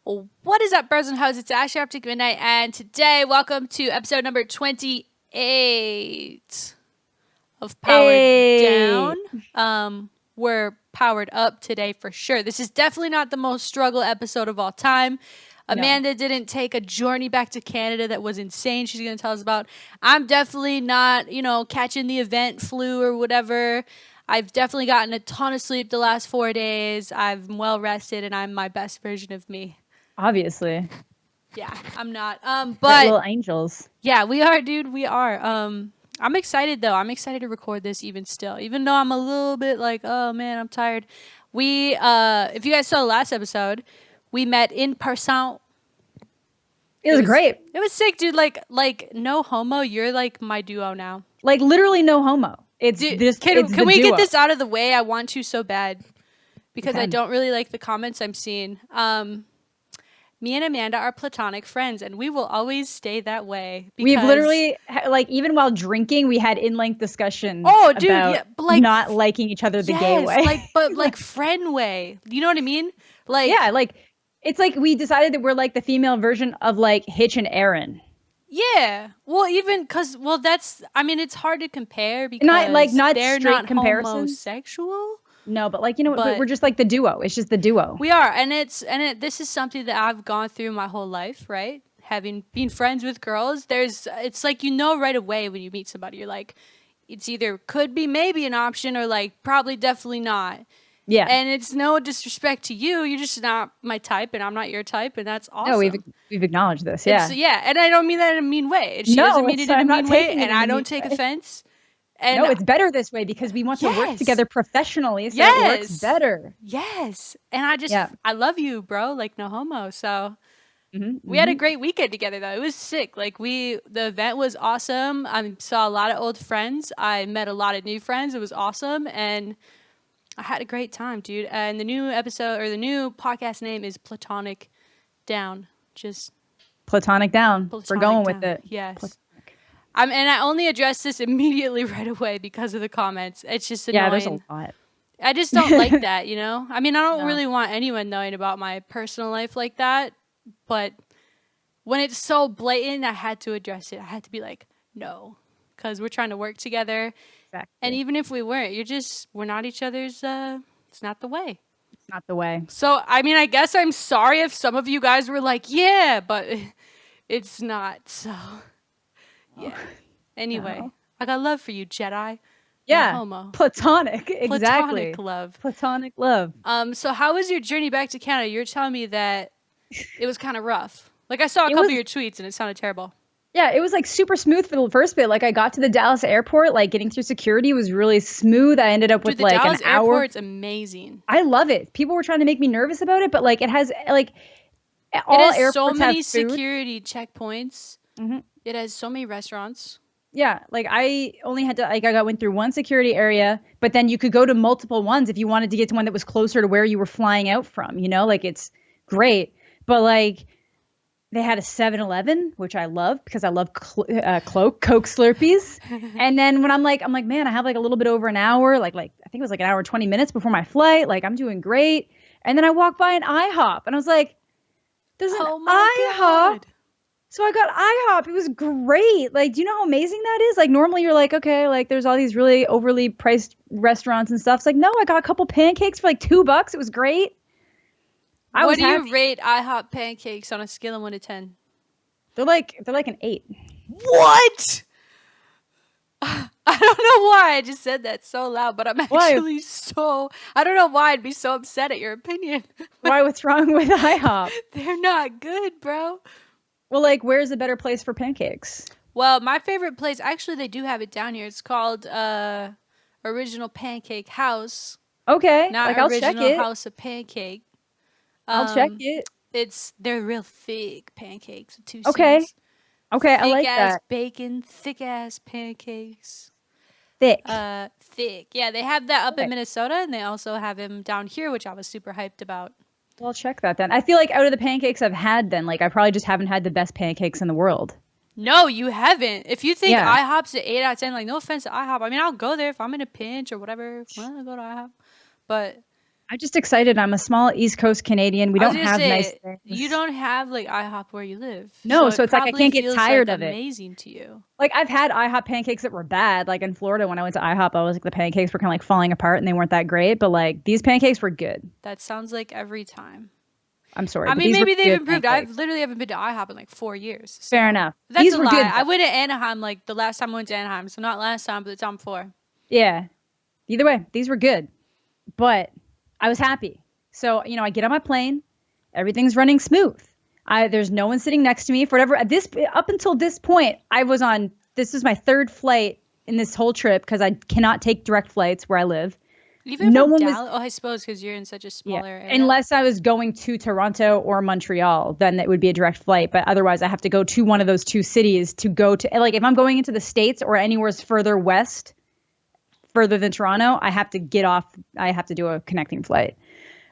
Well, what is up, bros and hoes? It's Ashley Optic Midnight, and today, welcome to episode number 28 of Powered Hey. Down. We're powered up today for sure. This is definitely not the most struggle episode of all time. No. Amanda didn't take a journey back to Canada that was insane. She's going to tell us about. I'm definitely not, catching the event flu or whatever. I've definitely gotten a ton of sleep the last 4 days. I'm well rested, and I'm my best version of me. Obviously. Yeah, I'm not. Right, But little angels. yeah, we are, dude. We are. I'm excited though. I'm excited to record this even still, even though I'm a little bit like, oh man, I'm tired. If you guys saw the last episode, we met in person. It was great. It was sick, dude. Like no homo. You're like my duo now. Like literally no homo. It's Dude, this. can we get this out of the way? I want to so bad because I can. don't really like the comments I'm seeing. Me and Amanda are platonic friends, and we will always stay that way. We've literally, like, even while drinking, we had in-length discussions dude, about yeah, but like, not liking each other the gay way. But friend way. You know what I mean? Like, yeah, like, it's like we decided that we're like the female version of like Hitch and Aaron. Yeah. Well, it's hard to compare because not they're straight not comparisons. homosexual. No, but like, we're just like the duo. It's just the duo. We are, and this is something that I've gone through my whole life, right? Been friends with girls, it's like right away when you meet somebody, you're like, it's either could be maybe an option or like probably definitely not. Yeah. And it's no disrespect to you. You're just not my type, and I'm not your type, and that's awesome. No, we've acknowledged this. Yeah. Yeah, and I don't mean that in a mean way. She doesn't mean it in a mean way, and I don't take offense. And no, it's better this way because we want to work together professionally, so it works better. Yes. And I love you, bro. Like, no homo. So we had a great weekend together, though. It was sick. Like, the event was awesome. I saw a lot of old friends. I met a lot of new friends. It was awesome. And I had a great time, dude. And the new episode, or the new podcast name is Platonic Down. Just Platonic Down. We're going with it. Yes. And I only addressed this immediately right away because of the comments. It's just annoying. Yeah, there's a lot. I just don't like that, you know? I mean, I don't really want anyone knowing about my personal life like that. But when it's so blatant, I had to address it. I had to be like, no. Because we're trying to work together. Exactly. And even if we weren't, we're not each other's, it's not the way. It's not the way. So, I mean, I guess I'm sorry if some of you guys were like, yeah, but it's not, so... Yeah. Anyway, I got love for you, Jedi. Yeah. No homo. Platonic. Exactly. Platonic love. Platonic love. So how was your journey back to Canada? You're telling me that it was kind of rough. Like, I saw a couple of your tweets and it sounded terrible. Yeah, it was like super smooth for the first bit. Like, I got to the Dallas airport, like getting through security was really smooth. I ended up with like Dallas an hour. Airport's amazing. I love it. People were trying to make me nervous about it, but like it has like all airports so many have food. security checkpoints. Mm-hmm. It has so many restaurants. Yeah, like I only had to went through one security area, but then you could go to multiple ones if you wanted to get to one that was closer to where you were flying out from, like it's great. But like they had a 7-Eleven, which I love because I love Coke Slurpees. And then when I'm like, man, I have like a little bit over an hour, like I think it was like an hour and 20 minutes before my flight. Like I'm doing great. And then I walked by an IHOP and I was like, there's an IHOP. God. So I got IHOP. It was great. Like, do you know how amazing that is? Like, normally you're like, okay, like there's all these really overly priced restaurants and stuff. It's like, no, I got a couple pancakes for like $2. It was great. What do you rate IHOP pancakes on a scale of 1 to 10? They're like an 8. What? I don't know why I just said that so loud, but I'm actually I don't know why I'd be so upset at your opinion. Why? What's wrong with IHOP? They're not good, bro. Well, like, where's a better place for pancakes? Well, my favorite place, actually, they do have it down here. It's called Original Pancake House. Okay, not I'll Original check it. House of Pancake. I'll check it. They're real thick pancakes with 2 C's. Okay, I like that. Thick-ass bacon, thick-ass pancakes. Thick. Thick. Yeah, they have that up in Minnesota, and they also have them down here, which I was super hyped about. Well, I'll check that then. I feel like out of the pancakes I've had then, like I probably just haven't had the best pancakes in the world. No, you haven't. If you think IHOP's an 8 out of 10, like no offense to IHOP. I mean, I'll go there if I'm in a pinch or whatever. Well, I'll go to IHOP. But I'm just excited. I'm a small East Coast Canadian. We I was don't gonna have nice say, you things. don't have like IHOP where you live, so No, it so it's like I probably can't get feels like tired of it. amazing to you. Like I've had IHOP pancakes that were bad. Like in Florida when I went to IHOP, I was like the pancakes were kind of like falling apart and they weren't that great. But like these pancakes were good. That sounds like every time. I'm sorry, I but mean, these were maybe they've good improved. I pancakes. literally haven't been to IHOP in like 4 years. Fair So enough. that's These a were lie. good I though. went to Anaheim like the last time I went to Anaheim. So not last time, but the time before. Yeah. Either way, these were good. But I was happy. So, I get on my plane, everything's running smooth. There's no one sitting next to me for whatever. Up until this point, this is my third flight in this whole trip because I cannot take direct flights where I live. Even No from one Dallas? Oh, I suppose because you're in such a smaller area. Unless I was going to Toronto or Montreal, then it would be a direct flight. But otherwise, I have to go to one of those two cities to go to. Like, if I'm going into the States or anywhere further west, further than Toronto, I have to get off. I have to do a connecting flight.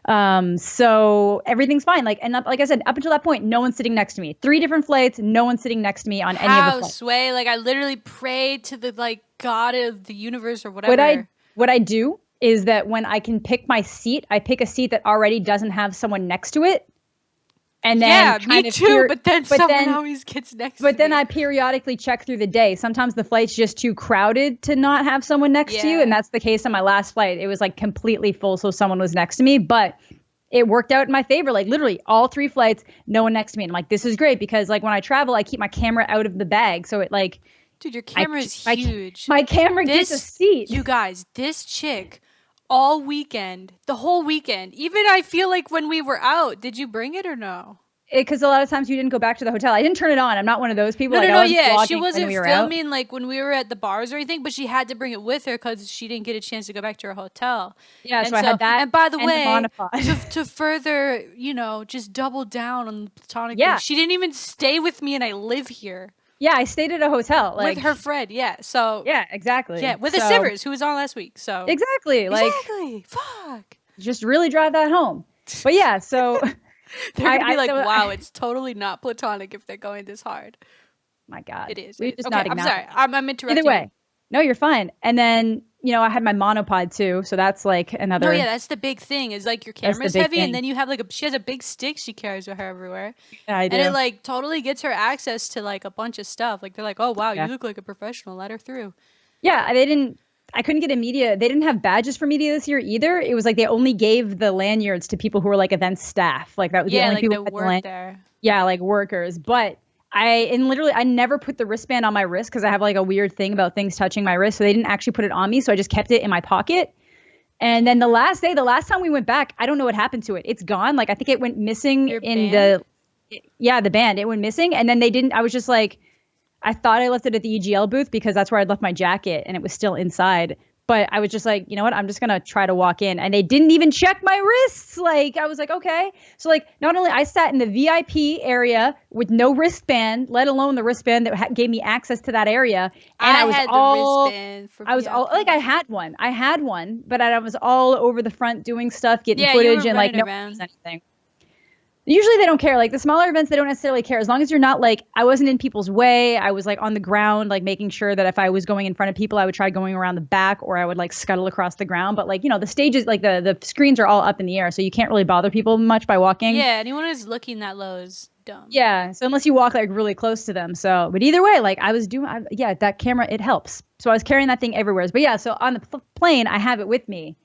So everything's fine. Like I said, up until that point, no one's sitting next to me. 3 different flights, no one's sitting next to me on any of the flights. Sway, like I literally prayed to the like God of the universe or whatever. What I do is that when I can pick my seat, I pick a seat that already doesn't have someone next to it. And then me too. But then someone always gets next. But then I periodically check through the day. Sometimes the flight's just too crowded to not have someone next to you, and that's the case on my last flight. It was like completely full, so someone was next to me. But it worked out in my favor. Like literally all 3 flights, no one next to me. And I'm like, this is great because like when I travel, I keep my camera out of the bag, so it like. Dude, your camera is huge. My camera gets a seat. You guys, this chick. All weekend, the whole weekend. Even I feel like when we were out, did you bring it or no? Because a lot of times you didn't go back to the hotel. I didn't turn it on. I'm not one of those people. No, yeah. She wasn't filming like when we were at the bars or anything, but she had to bring it with her because she didn't get a chance to go back to her hotel. Yeah, so I had that. And by the way, to further, just double down on the platonic thing, she didn't even stay with me and I live here. Yeah, I stayed at a hotel. Like, with her friend, So yeah, exactly. Yeah, with the Sivers, who was on last week. So exactly. Fuck. Just really drive that home. But yeah, so they're gonna be like, wow, it's totally not platonic if they're going this hard. My God. It is. We just not I'm sorry. I'm interrupting. Either way. No, you're fine. And then, I had my monopod too. So that's like another. No, yeah, that's the big thing is like your camera's heavy and then you have like she has a big stick she carries with her everywhere. Yeah, I do. And it like totally gets her access to like a bunch of stuff. Like they're like, oh, wow, you look like a professional. Let her through. Yeah, I couldn't get a media. They didn't have badges for media this year either. It was like they only gave the lanyards to people who were like event staff. Like that was the only people that work there. Yeah, like workers. But I never put the wristband on my wrist because I have like a weird thing about things touching my wrist. So they didn't actually put it on me. So I just kept it in my pocket. And then the last time we went back, I don't know what happened to it. It's gone. Like I think it went missing the band. It went missing. And then they didn't. I was just like, I thought I left it at the EGL booth because that's where I'd left my jacket and it was still inside. But I was just like, you know what? I'm just going to try to walk in. And they didn't even check my wrists. Like, I was like, okay. So, like, not only I sat in the VIP area with no wristband, let alone the wristband that gave me access to that area. And I had the wristband for VIP. I had one, but I was all over the front doing stuff, getting footage and like no anything. Usually they don't care. Like the smaller events, they don't necessarily care. As long as you're not like, I wasn't in people's way. I was like on the ground, like making sure that if I was going in front of people, I would try going around the back or I would like scuttle across the ground. But like, the stages, like the screens are all up in the air. So you can't really bother people much by walking. Yeah. Anyone who's looking that low is dumb. Yeah. So unless you walk like really close to them. So, but either way, like I was doing, that camera, it helps. So I was carrying that thing everywhere. But yeah, so on the plane, I have it with me.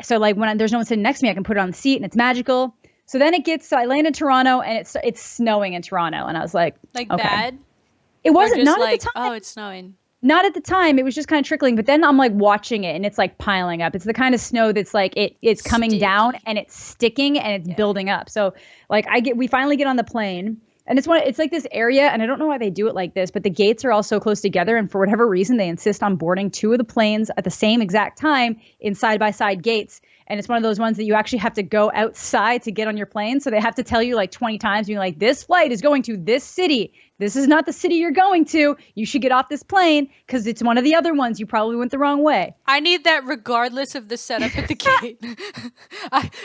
So like when there's no one sitting next to me, I can put it on the seat and it's magical. So then I land in Toronto and it's snowing in Toronto. And I was like okay. Bad? It wasn't, not like, at the time. Oh, it's snowing. Not at the time. It was just kind of trickling. But then I'm like watching it and it's like piling up. It's the kind of snow that's like, it's coming down and it's sticking and it's building up. So like we finally get on the plane and it's like this area. And I don't know why they do it like this, but the gates are all so close together. And for whatever reason, they insist on boarding 2 of the planes at the same exact time in side-by-side gates. And it's one of those ones that you actually have to go outside to get on your plane. So they have to tell you like 20 times, being like, this flight is going to this city. This is not the city you're going to. You should get off this plane because it's one of the other ones. You probably went the wrong way. I need that regardless of the setup at the gate.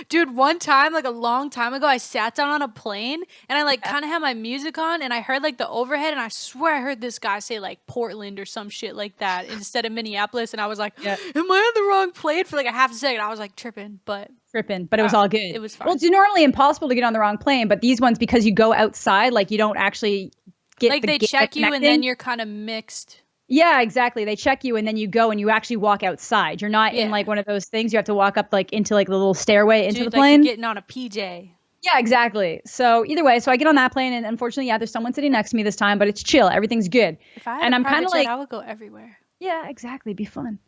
Dude, one time, like a long time ago, I sat down on a plane and I like kind of had my music on and I heard like the overhead and I swear I heard this guy say like Portland or some shit like that instead of Minneapolis. And I was like, am I on the wrong plane for like a half a second? I was like, tripping, but it was all good. It was fine. Well, it's normally impossible to get on the wrong plane, but these ones, because you go outside, like you don't actually get like they check you and then you're kind of mixed. Yeah, exactly. They check you and then you go and you actually walk outside. You're not in like one of those things. You have to walk up like into like the little stairway into the plane. Like you're getting on a PJ. Yeah, exactly. So either way, so I get on that plane and unfortunately, yeah, there's someone sitting next to me this time, but it's chill. Everything's good. If I had a private jet, I would go everywhere. Yeah, exactly. It'd be fun.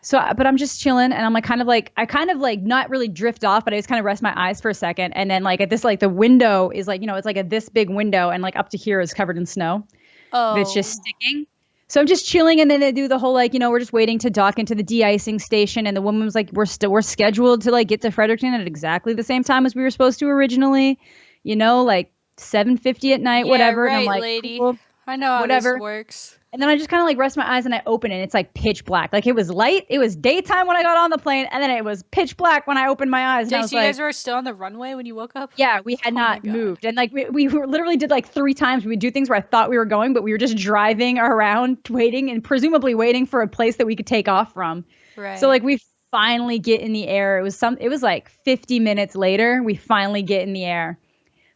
So, but I'm just chilling and I'm like I kind of like not really drift off, but I just kind of rest my eyes for a second. And then like at this, like the window is like, it's like this big window and like up to here is covered in snow. Oh. It's just sticking. So I'm just chilling, and then they do the whole like, we're just waiting to dock into the de-icing station, and the woman was like, we're scheduled to like get to Fredericton at exactly the same time as we were supposed to originally, like 7:50 at night, whatever. Right, and I'm like, lady. Cool, I know how this works. And then I just kind of like rest my eyes and I open it, and it's like pitch black. Like it was light, it was daytime when I got on the plane, and then it was pitch black when I opened my eyes. So you guys were still on the runway when you woke up? Yeah, we had not moved. And like we literally did like 3 times. We would do things where I thought we were going, but we were just driving around waiting and presumably waiting for a place that we could take off from. Right. So like we finally get in the air. It was like 50 minutes later, we finally get in the air.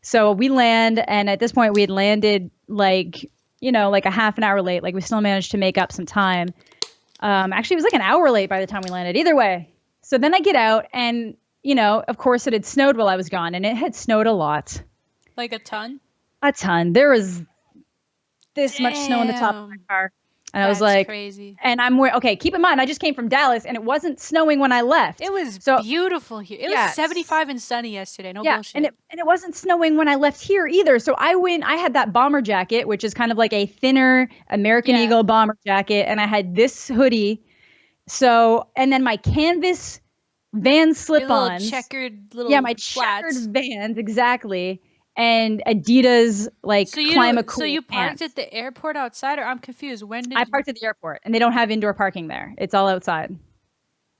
So we land, and at this point we had landed like like a half an hour late. Like we still managed to make up some time. Actually, it was like an hour late by the time we landed. Either way. So then I get out, and of course it had snowed while I was gone, and it had snowed a lot. Like a ton? A ton. There was this much snow on the top of my car. And I was like, crazy. And okay, keep in mind, I just came from Dallas and it wasn't snowing when I left. It was beautiful here. It was 75 and sunny yesterday. No bullshit. And it wasn't snowing when I left here either. So I had that bomber jacket, which is kind of like a thinner American Eagle bomber jacket. And I had this hoodie. So, and then my canvas Vans slip-ons. Checkered little my flats. Checkered Vans, exactly. And Adidas Climacool. So you parked at the airport outside, or I'm confused. When did I parked at the airport, and they don't have indoor parking there. It's all outside.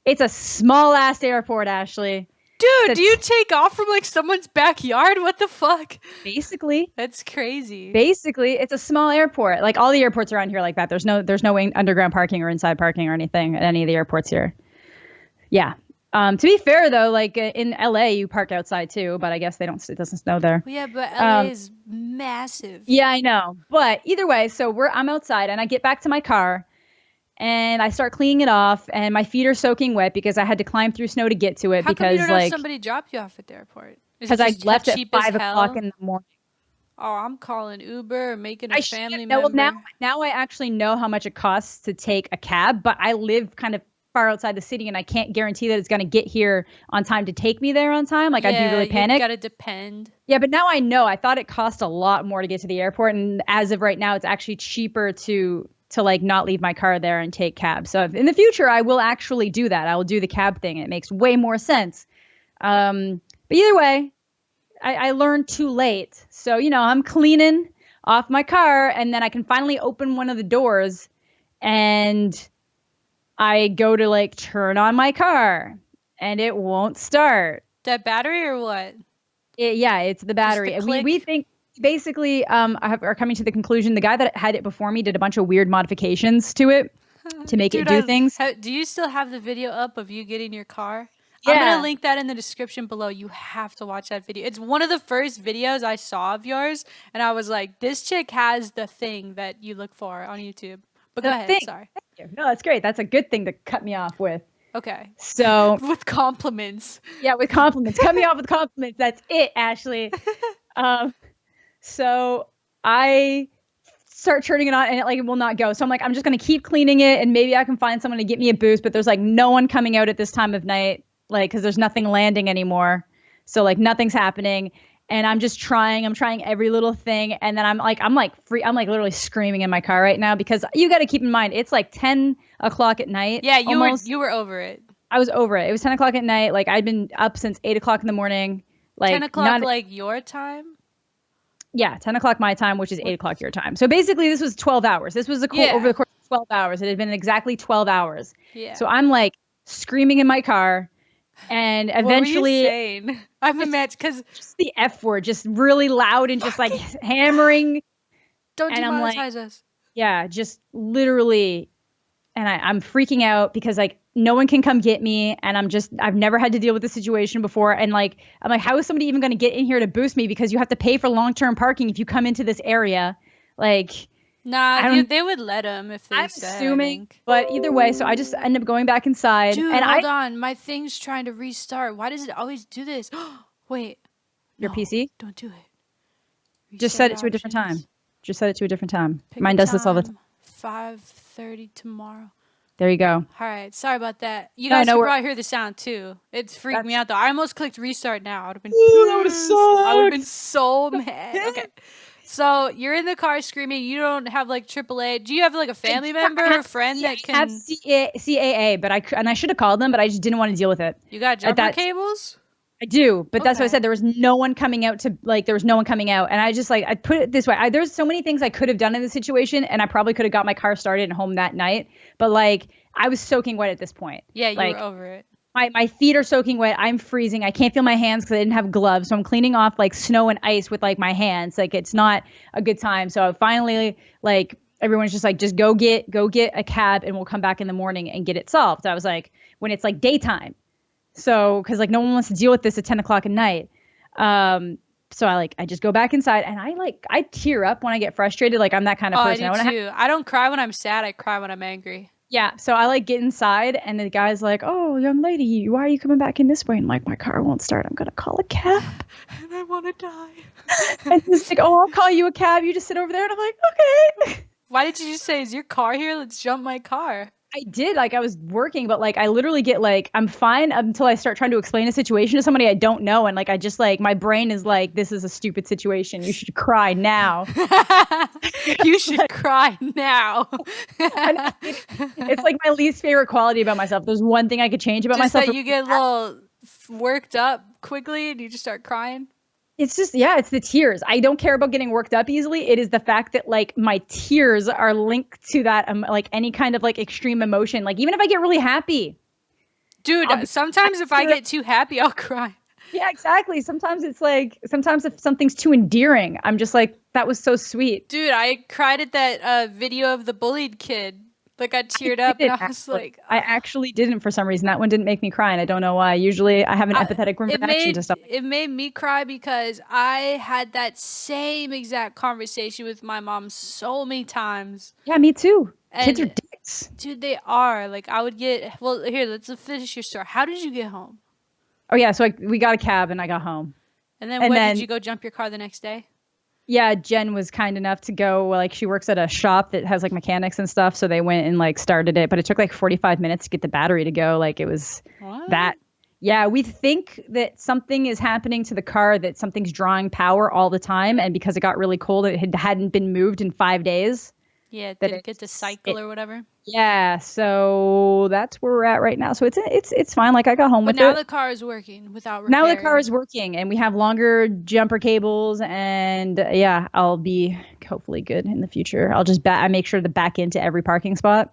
It's a small ass airport, Ashley. Dude, do you take off from like someone's backyard? What the fuck? Basically. That's crazy. Basically, it's a small airport. Like all the airports around here like that. There's no underground parking or inside parking or anything at any of the airports here. Yeah. To be fair though, like in LA, you park outside too, but I guess it doesn't snow there. Well, yeah, but LA is massive. Yeah, I know. But either way, so I'm outside and I get back to my car and I start cleaning it off, and my feet are soaking wet because I had to climb through snow to get to it. How because come you don't have somebody drop you off at the airport? Because I left at 5 o'clock in the morning. Oh, I'm calling Uber or making a family member. Well, now I actually know how much it costs to take a cab, but I live kind of far outside the city and I can't guarantee that it's going to get here on time to take me there on time. Like I'd be really panicked. You gotta depend. Yeah, but now I know. I thought it cost a lot more to get to the airport, and as of right now it's actually cheaper to like not leave my car there and take cab. So in the future I will actually do that. I will do the cab thing. It makes way more sense. But either way, I learned too late. So I'm cleaning off my car, and then I can finally open one of the doors, and I go to like turn on my car and it won't start. That battery or what? It's the battery. We think basically are coming to the conclusion the guy that had it before me did a bunch of weird modifications to it to make it do things. Do you still have the video up of you getting your car? Yeah. I'm going to link that in the description below. You have to watch that video. It's one of the first videos I saw of yours, and I was like, this chick has the thing that you look for on YouTube. But go ahead, sorry. Thank you. No, that's great. That's a good thing to cut me off with. Okay. So with compliments. Yeah, with compliments. Cut me off with compliments. That's it, Ashley. So I start turning it on and it will not go. So I'm like, I'm just gonna keep cleaning it and maybe I can find someone to get me a boost, but there's like no one coming out at this time of night, because there's nothing landing anymore. So like nothing's happening. And I'm just trying. I'm trying every little thing. And then I'm like literally screaming in my car right now, because you got to keep in mind, it's like 10 o'clock at night. Yeah, you were over it. I was over it. It was 10 o'clock at night. Like I'd been up since 8 o'clock in the morning. Like 10 o'clock, like your time? Yeah, 10 o'clock my time, which is 8 o'clock your time. So basically this was 12 hours. This was over the course of 12 hours. It had been exactly 12 hours. Yeah. So I'm like screaming in my car. And eventually, what were you saying? I'm imagine because just the F word, just really loud and just like hammering. Don't demonetize us. Yeah, just literally and I'm freaking out because like no one can come get me, and I've never had to deal with this situation before, and like I'm like, how is somebody even going to get in here to boost me, because you have to pay for long-term parking if you come into this area, like. Nah, I don't. they would let him if they I'm said, I assuming, think. but either way, so I just end up going back inside, Dude, and hold on. My thing's trying to restart. Why does it always do this? Wait. your No, PC don't do it. just Reset set it to a different options. time. Just set it to a different time. Pick a Mine does this all the time. time. 5:30 tomorrow. There you go. All right. Sorry about that. You No, guys no, could we're. probably hear the sound too. It's freaked me That's. out though. I almost clicked restart now. I would have been Ooh, that would have pissed. I would have been sucked. so mad. Okay. So you're in the car screaming. You don't have like AAA. Do you have like a family member or friend that I have can? CAA, but I should have called them, but I just didn't want to deal with it. You got At jumper that, cables? I do, but that's what I Okay. said. There was no one coming out to like. There was no one coming out, and I just like I put it this way. There's so many things I could have done in this situation, and I probably could have got my car started and home that night. But like I was soaking wet at this point. Yeah, you were Like over it. my feet are soaking wet. I'm freezing. I can't feel my hands because I didn't have gloves. So I'm cleaning off like snow and ice with like my hands. Like it's not a good time. So finally, like everyone's just like, just go get a cab and we'll come back in the morning and get it solved. So I was like, when it's like daytime. So because like no one wants to deal with this at 10 o'clock at night. So I just go back inside, and I tear up when I get frustrated. Like I'm that kind of person. I do too. I don't cry when I'm sad. I cry when I'm angry. Yeah, so I like get inside, and the guy's like, "Oh, young lady, why are you coming back in this way?" And I'm like, "My car won't start. I'm gonna call a cab." And I want to die. And he's like, "Oh, I'll call you a cab. You just sit over there." And I'm like, "Okay." Why did you just say, "Is your car here? Let's jump my car"? I did. Like I was working, but like I literally get like I'm fine until I start trying to explain a situation to somebody I don't know, and like I just like my brain is like, "This is a stupid situation. You should cry now." You should cry now. It's like my least favorite quality about myself. There's one thing I could change about Just myself. that you get a little worked up quickly and you just start crying. It's just, yeah, it's the tears. I don't care about getting worked up easily. It is the fact that like my tears are linked to that, like any kind of like extreme emotion. Like even if I get really happy. Dude, sometimes if I get too happy, I'll cry. Yeah, exactly. Sometimes it's like, sometimes if something's too endearing, I'm just like, that was so sweet. Dude, I cried at that video of the bullied kid. Like I teared up and I was like, I actually didn't for some reason. That one didn't make me cry, and I don't know why. Usually I have an empathetic reaction to stuff. It made me cry because I had that same exact conversation with my mom so many times. Yeah, me too. And kids are dicks. Dude, they are. Like I would get, well, here, let's finish your story. How did you get home? Oh yeah, so we got a cab and I got home. And then did you go jump your car the next day? Yeah, Jen was kind enough to go, like she works at a shop that has like mechanics and stuff. So they went and like started it, but it took like 45 minutes to get the battery to go. Like it was that. Yeah, we think that something is happening to the car, that something's drawing power all the time. And because it got really cold, it hadn't been moved in 5 days. Yeah, it didn't get to cycle or whatever. Yeah, so that's where we're at right now. So it's fine. Like I got home with it. But now the car is working without repairing. Now the car is working, and we have longer jumper cables, and yeah, I'll be hopefully good in the future. I'll just I make sure to back into every parking spot.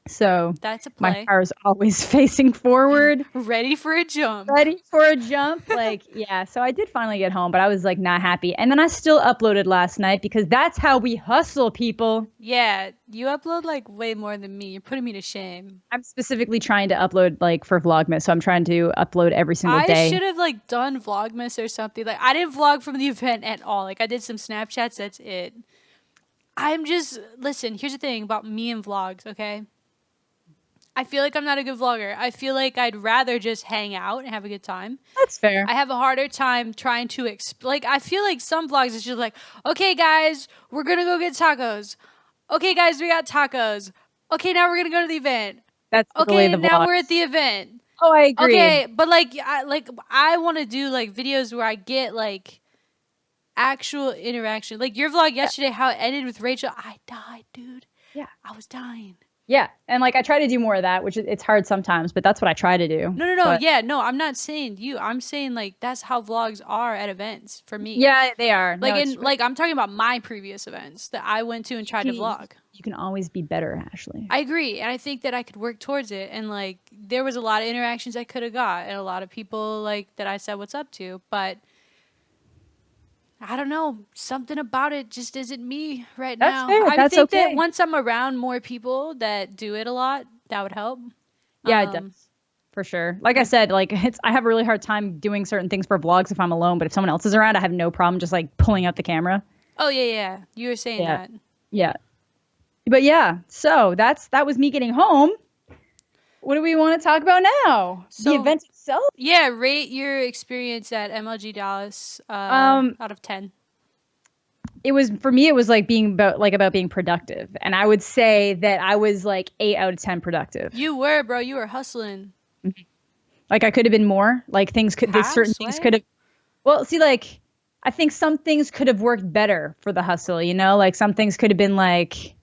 So that's a play. My car is always facing forward. Ready for a jump. Ready for a jump. Like, yeah. So I did finally get home, but I was like not happy. And then I still uploaded last night because that's how we hustle, people. Yeah. You upload like way more than me. You're putting me to shame. I'm specifically trying to upload like for Vlogmas. So I'm trying to upload every single day. I should have like done Vlogmas or something. Like I didn't vlog from the event at all. Like I did some Snapchats. That's it. Listen, here's the thing about me and vlogs, okay? I feel like I'm not a good vlogger. I feel like I'd rather just hang out and have a good time. That's fair. I have a harder time trying to I feel like some vlogs is just like, okay, guys, we're going to go get tacos. Okay, guys, we got tacos. Okay, now we're going to go to the event. That's okay, now we're at the event. Oh, I agree. Okay, but I want to do like videos where I get like actual interaction. Like your vlog yesterday, how it ended with Rachel. I died, dude. Yeah. I was dying. Yeah, and like I try to do more of that, which it's hard sometimes, but that's what I try to do. No. Yeah, no, I'm not saying you. I'm saying like that's how vlogs are at events for me. Yeah, they are. Like I'm talking about my previous events that I went to and tried to vlog. You can always be better, Ashley. I agree, and I think that I could work towards it. And like there was a lot of interactions I could have got, and a lot of people like that I said what's up to, but I don't know. Something about it just isn't me right That's now. fair. I That's think that okay. once I'm around more people that do it a lot, that would help. Yeah, it does. For sure. Like I said, like I have a really hard time doing certain things for vlogs if I'm alone, but if someone else is around, I have no problem just like pulling out the camera. Oh yeah, yeah. You were saying Yeah. that. Yeah. But yeah, so that was me getting home. What do we want to talk about now? The So event itself? yeah, rate your experience at MLG Dallas out of 10. It was for me, it was like being about being productive. And I would say that I was like 8 out of 10 productive. You were, bro. You were hustling. Mm-hmm. Like I could have been more. Like How? certain things could have. Well, see, like I think some things could have worked better for the hustle. You know, like some things could have been like.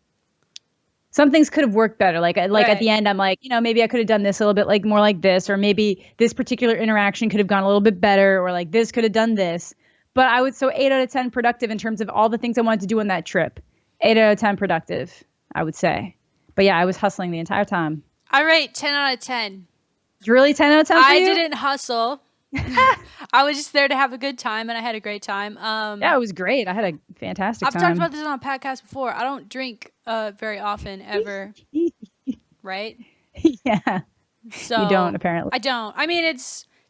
Some things could have worked better. Like at the end, I'm like, you know, maybe I could have done this a little bit like more like this, or maybe this particular interaction could have gone a little bit better, or like this could have done this. But I would 8 out of 10 productive in terms of all the things I wanted to do on that trip. 8 out of 10 productive, I would say. But yeah, I was hustling the entire time. I rate 10 out of 10. Really 10 out of 10 for I you? didn't hustle. I was just there to have a good time, and I had a great time. Yeah, it was great. I had a fantastic time. I've talked about this on a podcast before. I don't drink very often, ever. Right? Yeah. So you don't, apparently. I don't. I mean,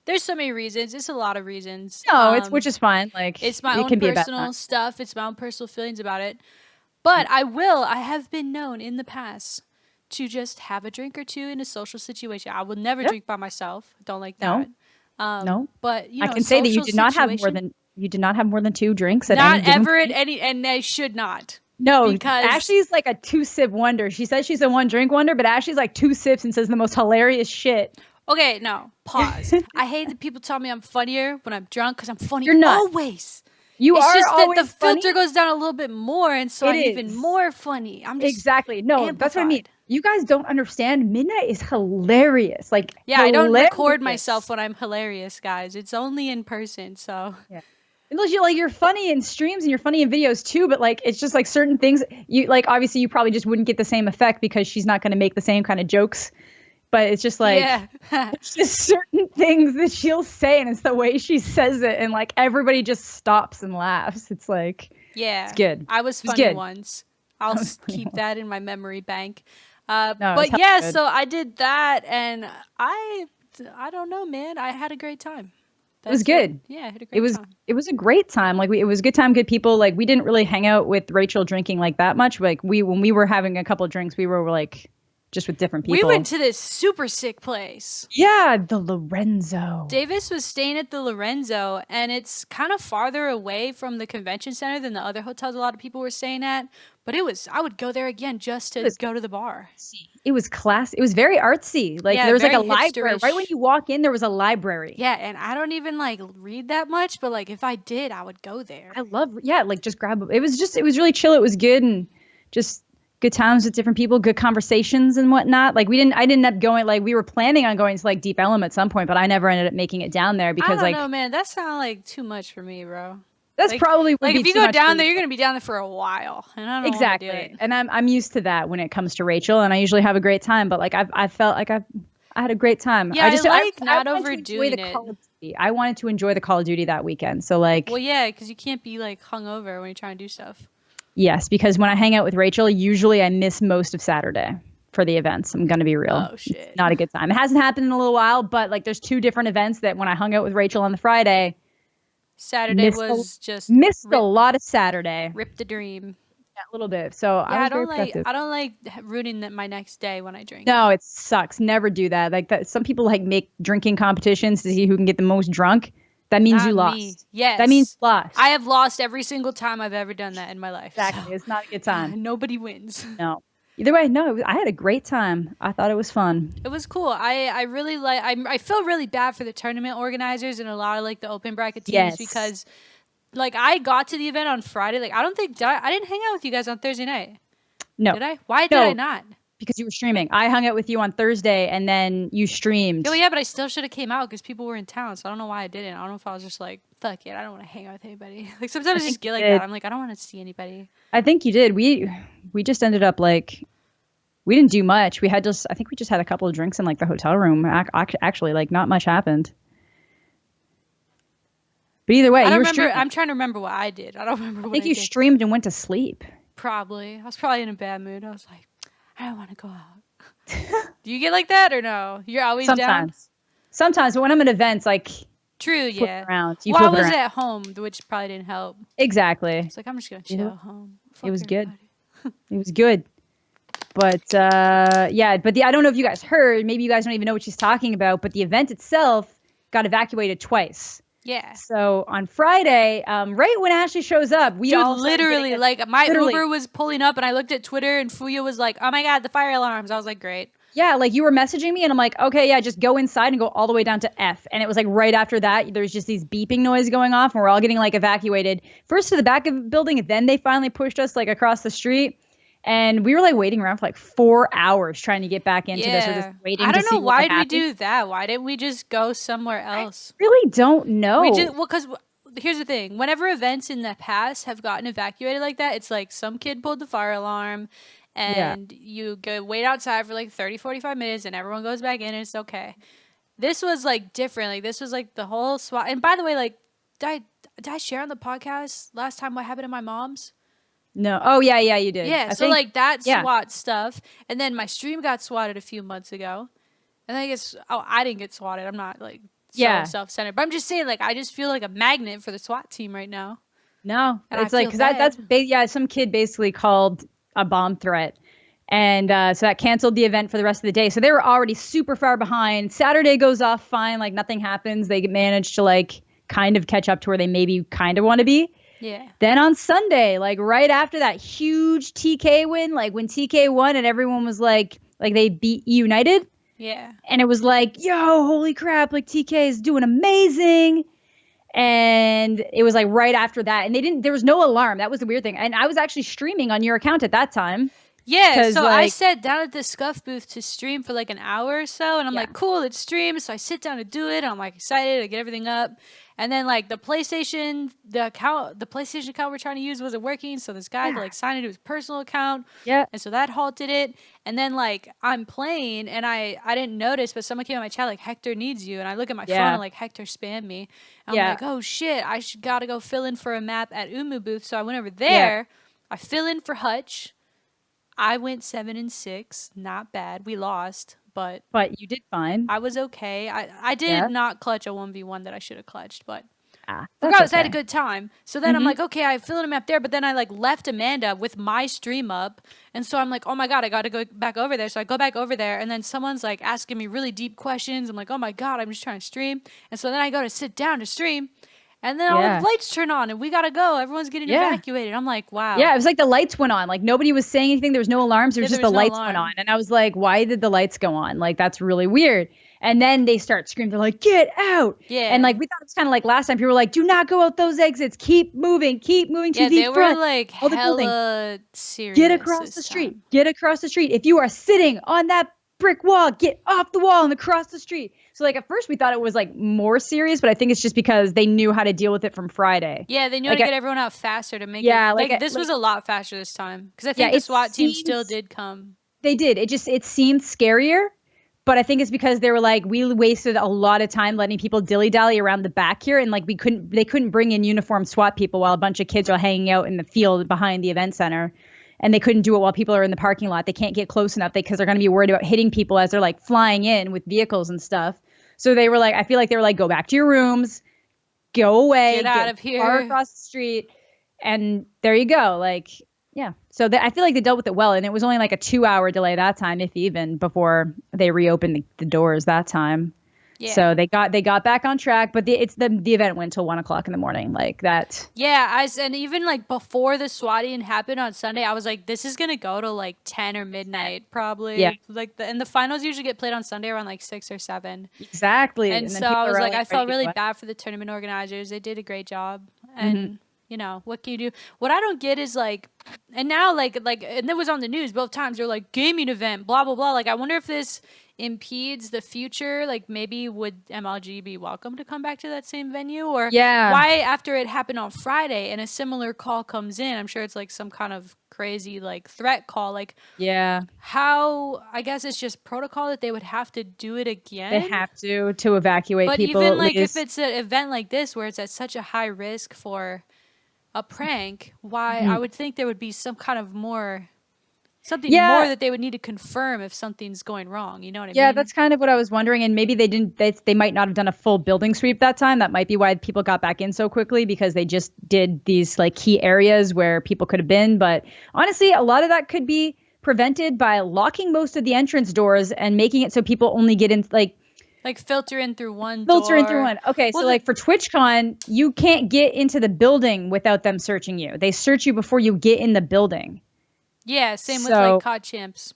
there's so many reasons. It's a lot of reasons. No, which is fine. Like it's my own personal stuff. It's my own personal feelings about it. But I have been known in the past to just have a drink or two in a social situation. I will never drink by myself. Don't like that. No. But you know, I can say that you did not have more than 2 drinks at not any given ever at any, and I should not. No, because Ashley's like a 2-sip wonder. She says she's a 1-drink wonder, but Ashley's like 2 sips and says the most hilarious shit. Okay, no, pause. I hate that people tell me I'm funnier when I'm drunk because I'm funny. You're not. Always. You it's are just always that the funny. filter goes down a little bit more, and so I'm even more funny. I'm just exactly. No, amplified. That's what I mean. You guys don't understand. MiDNiTE is hilarious. Like, yeah, hilarious. I don't record myself when I'm hilarious, guys. It's only in person, so yeah. Unless you're funny in streams and you're funny in videos too, but like it's just like certain things you like. Obviously, you probably just wouldn't get the same effect because she's not going to make the same kind of jokes. But it's just like it's just certain things that she'll say, and it's the way she says it, and like everybody just stops and laughs. It's like it's good. I was funny once. I'll keep that in my memory bank. But yeah, so I did that, and I don't know, man. I had a great time. It was good. Yeah, I had a great time. It was a great time. Like it was a good time, good people. Like we didn't really hang out with Rachel drinking like that much. Like when we were having a couple of drinks, we were like just with different people. We went to this super sick place. Yeah, the Lorenzo. Davis was staying at the Lorenzo, and it's kind of farther away from the convention center than the other hotels a lot of people were staying at. But I would go there again just to go to the bar. It was class. It was very artsy. Like there was like a library. Right when you walk in, there was a library. Yeah, and I don't even like read that much, but like if I did, I would go there. Like just grab it was really chill. It was good and just good times with different people, good conversations and whatnot. Like I didn't end up going, like we were planning on going to like Deep Ellum at some point, but I never ended up making it down there because I don't know, man, that sounds like too much for me, bro. That's like, probably like if you go down there, you're gonna be down there for a while, and I don't exactly. Want to do it. And I'm used to that when it comes to Rachel, and I usually have a great time. But like I felt like I had a great time. Yeah, I not overdoing it. I wanted to enjoy the Call of Duty that weekend. So like, well, yeah, because you can't be like hungover when you're trying to do stuff. Yes, because when I hang out with Rachel, usually I miss most of Saturday for the events. I'm gonna be real. Oh shit, it's not a good time. It hasn't happened in a little while, but like there's 2 different events that when I hung out with Rachel on the Friday. Saturday was just missed a lot of Saturday. Ripped the dream. Yeah, a little bit. So yeah, I don't like ruining my next day when I drink. No, it sucks. Never do that. Like that. Some people like make drinking competitions to see who can get the most drunk. That means not you lost. Me. Yes. That means lost. I have lost every single time I've ever done that in my life. Exactly. So. It's not a good time. Nobody wins. No. Either way, no, I had a great time. I thought it was fun. It was cool. I really I feel really bad for the tournament organizers and a lot of like the open bracket teams because like I got to the event on Friday. Like I didn't hang out with you guys on Thursday night. No. Did I? Why did I not? Because you were streaming. I hung out with you on Thursday and then you streamed. Oh yeah, but I still should have came out because people were in town. So I don't know why I didn't. I don't know if I was just like, fuck it, I don't want to hang out with anybody. Like sometimes I just get like that. I'm like, I don't want to see anybody. I think you did. We just ended up like, we didn't do much. I think we just had a couple of drinks in like the hotel room. Actually, like not much happened. But either way, I don't you were remember. streaming. I'm trying to remember what I did. I don't remember what I think you did. streamed and went to sleep. Probably. I was probably in a bad mood. I was like, I don't want to go out. Do you get like that or no? You're always down? Sometimes, but when I'm at events, like, true, flip yeah. around. Well, I was at home, which probably didn't help. Exactly. It's like, I'm just going to chill home. It was good. It was good. But yeah, but I don't know if you guys heard, maybe you guys don't even know what she's talking about, but the event itself got evacuated twice. Yeah. So on Friday, right when Ashley shows up, we all literally, like, my Uber was pulling up and I looked at Twitter and Fuya was like, oh my God, the fire alarms. I was like, great. Yeah, like you were messaging me and I'm like, okay, yeah, just go inside and go all the way down to F. And it was like right after that, there's just these beeping noise going off and we're all getting like evacuated. First to the back of the building, and then they finally pushed us like across the street. And we were like waiting around for like 4 hours trying to get back into this. We're just waiting. I don't know why did we do that. Why didn't we just go somewhere else? I really don't know. Because here's the thing. Whenever events in the past have gotten evacuated like that, it's like some kid pulled the fire alarm and you go wait outside for like 30, 45 minutes and everyone goes back in and it's okay. This was like different. Like this was like the whole SWAT. And by the way, like did I share on the podcast last time what happened to my mom's? No. Oh, yeah, you did. Yeah, so like that SWAT stuff. And then my stream got swatted a few months ago. And I guess, I didn't get swatted. I'm not like so self-centered. But I'm just saying, like, I just feel like a magnet for the SWAT team right now. No, and it's like, because some kid basically called a bomb threat. And so that canceled the event for the rest of the day. So they were already super far behind. Saturday goes off fine. Like nothing happens. They managed to like kind of catch up to where they maybe kind of want to be. Yeah. Then on Sunday, like right after that huge TK win, like when TK won and everyone was like they beat MiDNiTE. Yeah. And it was like, yo, holy crap, like TK is doing amazing. And it was like right after that. And there was no alarm. That was the weird thing. And I was actually streaming on your account at that time. Yeah, so I sat down at the Scuff booth to stream for like an hour or so, and I'm like, cool, it's stream. So I sit down to do it. And I'm like excited to get everything up. And then like the PlayStation account we're trying to use wasn't working. So this guy like signed into his personal account. Yeah. And so that halted it. And then like I'm playing and I didn't notice, but someone came in my chat like Hector needs you. And I look at my phone and like Hector spammed me. I'm like, oh shit, I gotta go fill in for a map at Umu booth. So I went over there. I fill in for Hutch. I went 7-6, not bad. We lost, but you did fine. I was okay. I did not clutch a 1v1 that I should have clutched, but regardless, I had a good time. So then I'm like, okay, I filled in a map there, but then I like left Amanda with my stream up, and so I'm like, oh my god, I got to go back over there. So I go back over there, and then someone's like asking me really deep questions. I'm like, oh my god, I'm just trying to stream, and so then I go to sit down to stream. And then all the lights turn on and we got to go. Everyone's getting evacuated. I'm like, wow. Yeah, it was like the lights went on. Like nobody was saying anything. There was no alarms. There was just the lights went on. And I was like, why did the lights go on? Like, that's really weird. And then they start screaming. They're like, get out. Yeah. And like, we thought it was kind of like last time. People were like, do not go out those exits. Keep moving to the front. Yeah, they were like hella serious. Get across the street. Get across the street. If you are sitting on that brick wall, get off the wall and across the street. So like at first we thought it was like more serious, but I think it's just because they knew how to deal with it from Friday. Yeah, they knew how to get everyone out faster to make it. Like this was a lot faster this time because I think the SWAT team still did come. They did. It seemed scarier, but I think it's because they were like, we wasted a lot of time letting people dilly-dally around the back here, and like they couldn't bring in uniformed SWAT people while a bunch of kids are hanging out in the field behind the event center. And they couldn't do it while people are in the parking lot. They can't get close enough because they're going to be worried about hitting people as they're like flying in with vehicles and stuff. So they were like, I feel like they were like, go back to your rooms, go away, get out of here, far across the street. And there you go. Like, yeah. So I feel like they dealt with it well. And it was only like a 2-hour delay that time, if even, before they reopened the doors that time. Yeah. So they got back on track, but the event went till 1 o'clock in the morning, like that. Yeah, and even like before the swatting happened on Sunday, I was like, this is gonna go to like 10 or midnight probably. Yeah. Like and the finals usually get played on Sunday around like 6 or 7. Exactly. And so I was like, I felt really bad for the tournament organizers. They did a great job, and you know what can you do? What I don't get is like, and now like and it was on the news both times. They're like gaming event, blah blah blah. Like I wonder if this impedes the future? Like maybe would MLG be welcome to come back to that same venue? Or Yeah. why after it happened on Friday and a similar call comes in, I'm sure it's like some kind of crazy like threat call, like Yeah. how, I guess it's just protocol that they would have to do it They again. have to evacuate But people even at like if least. it's an event like this where it's at such a high risk for a prank, why I Mhm. would think there would be some kind of more something more Yeah. that they would need to confirm if something's going wrong. You know what I Yeah, mean? that's kind of what I was wondering. And maybe they didn't, they might not have done a full building sweep that time. That might be why people got back in so quickly, because they just did these like key areas where people could have been. But honestly, a lot of that could be prevented by locking most of the entrance doors and making it so people only get in, like filter in through one filter in through door. one. Okay, Well, so like for TwitchCon, you can't get into the building without them searching you. They search you before you get in the building. yeah, same with like So COD champs.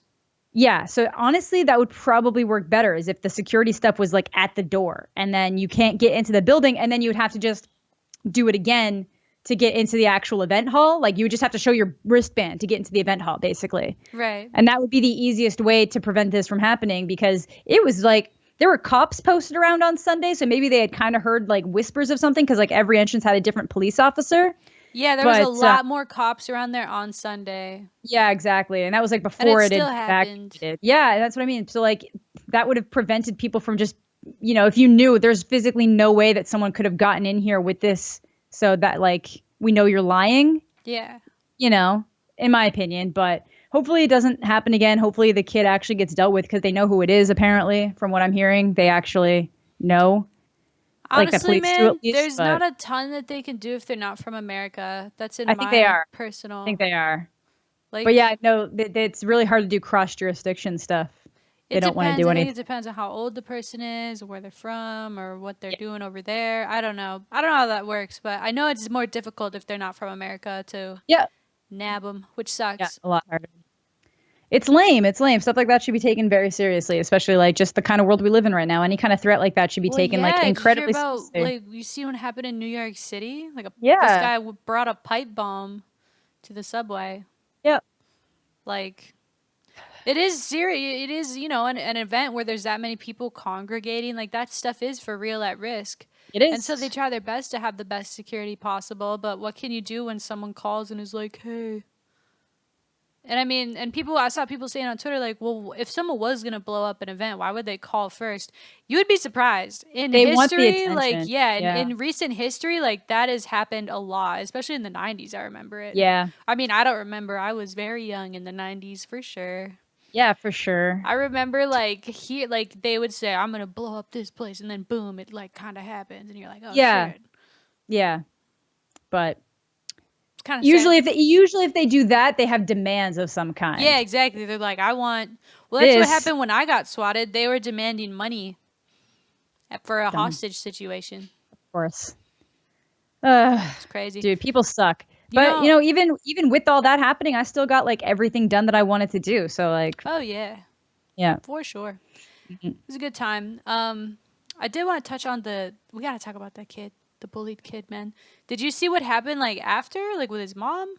yeah, so honestly, that would probably work better is if the security stuff was like at the door and then you can't get into the building and then you would have to just do it again to get into the actual event hall. Like you would just have to show your wristband to get into the event hall, basically. Right. And that would be the easiest way to prevent this from happening, because it was like there were cops posted around on Sunday. So maybe they had kind of heard like whispers of something, because like every entrance had a different police officer. Yeah, there was a lot more cops around there on Sunday. Yeah, exactly. And that was like And it before it still had happened. evacuated. Yeah, that's what I mean. So like that would have prevented people from just, if you knew there's physically no way that someone could have gotten in here with this, so that like we know you're lying, Yeah. in my opinion. But hopefully it doesn't happen again. Hopefully the kid actually gets dealt with, because they know who it is, apparently, from what I'm hearing. They actually know. Like the Honestly, police do, at man, least. there's not a ton that they can do if they're not from America. That's in I think they my are. I personal. think they are. Like, But yeah, no, it's really hard to do cross jurisdiction stuff. They it don't want to depends. do I think anything. it depends on how old the person is, or where they're from, or what they're Yeah. doing over there. I don't know. I don't know how that works, but I know it's more difficult if they're not from America to Yeah. nab them, which Yeah, sucks. a lot harder. It's lame. It's lame. Stuff like that should be taken very seriously, especially like just the kind of world we live in right now. Any kind of threat like that should be Well, taken like yeah. Did you hear incredibly about seriously. like you see what happened in New York City? Like this Yeah. guy brought a pipe bomb to the subway. Yep. Like, it is serious. It is, an event where there's that many people congregating. Like, that stuff is for real at risk. It is. And so they try their best to have the best security possible. But what can you do when someone calls and is like, hey? And I mean, I saw people saying on Twitter, like, well, if someone was going to blow up an event, why would they call first? You would be surprised. In They want the history, like, attention. yeah, Yeah. in recent history, like, that has happened a lot, especially in the 90s. I remember it. Yeah. I mean, I don't remember. I was very young in the 90s for sure. Yeah, for sure. I remember like they would say, I'm gonna blow up this place, and then boom, it like kind of happens, and you're like, oh Yeah. shit. Yeah. But It's kind of usually if they do that, they have demands of some kind. Yeah, exactly. They're like, I want. Well, that's what This- happened when I got swatted. They were demanding money for a Dumb. hostage situation. Of course. It's crazy. Dude, people suck. But even with all that happening, I still got like everything done that I wanted to do. So like, Oh yeah, yeah, for sure. It was a good time. I did want to touch on we gotta talk about that kid, the bullied kid, man. Did you see what happened like after, like with his mom?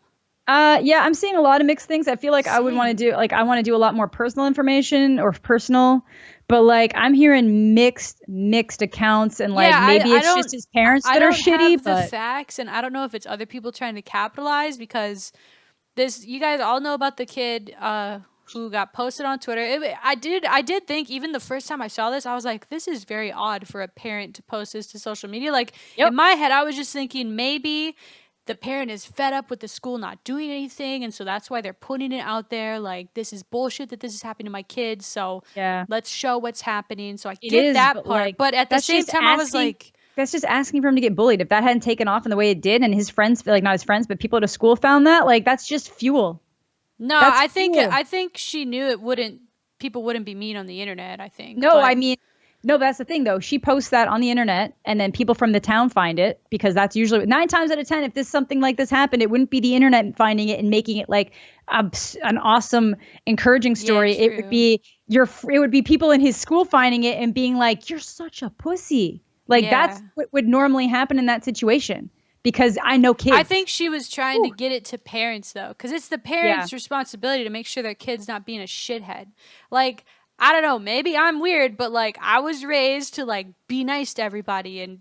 Yeah, I'm seeing a lot of mixed things. I feel like I would want to do I want to do a lot more personal information or personal, but like I'm hearing mixed accounts, and like maybe it's just his parents that are shitty. Have the facts, and I don't know if it's other people trying to capitalize, because you guys all know about the kid who got posted on Twitter. I did think, even the first time I saw this, I was like, this is very odd for a parent to post this to social media. Like, in my head, I was just thinking maybe the parent is fed up with the school not doing anything, and so that's why they're putting it out there. Like, this is bullshit that this is happening to my kids, so let's show what's happening. So I get that part. Like, but at the same time, I was like, that's just asking for him to get bullied. If that hadn't taken off in the way it did, and his friends, like not his friends, but people at a school found that, like that's just fuel. No, I think she knew people wouldn't be mean on the internet, I think. No, I mean, no, but that's the thing though. She posts that on the internet, and then people from the town find it, because that's usually 9 times out of 10, if something like this happened, it wouldn't be the internet finding it and making it like an awesome, encouraging story. Yeah, it would be people in his school finding it and being like, "You're such a pussy." Like that's what would normally happen in that situation. Because I know kids. I think she was trying to get it to parents, though, because it's the parents' responsibility to make sure their kid's not being a shithead. Like, I don't know, maybe I'm weird, but like I was raised to like be nice to everybody and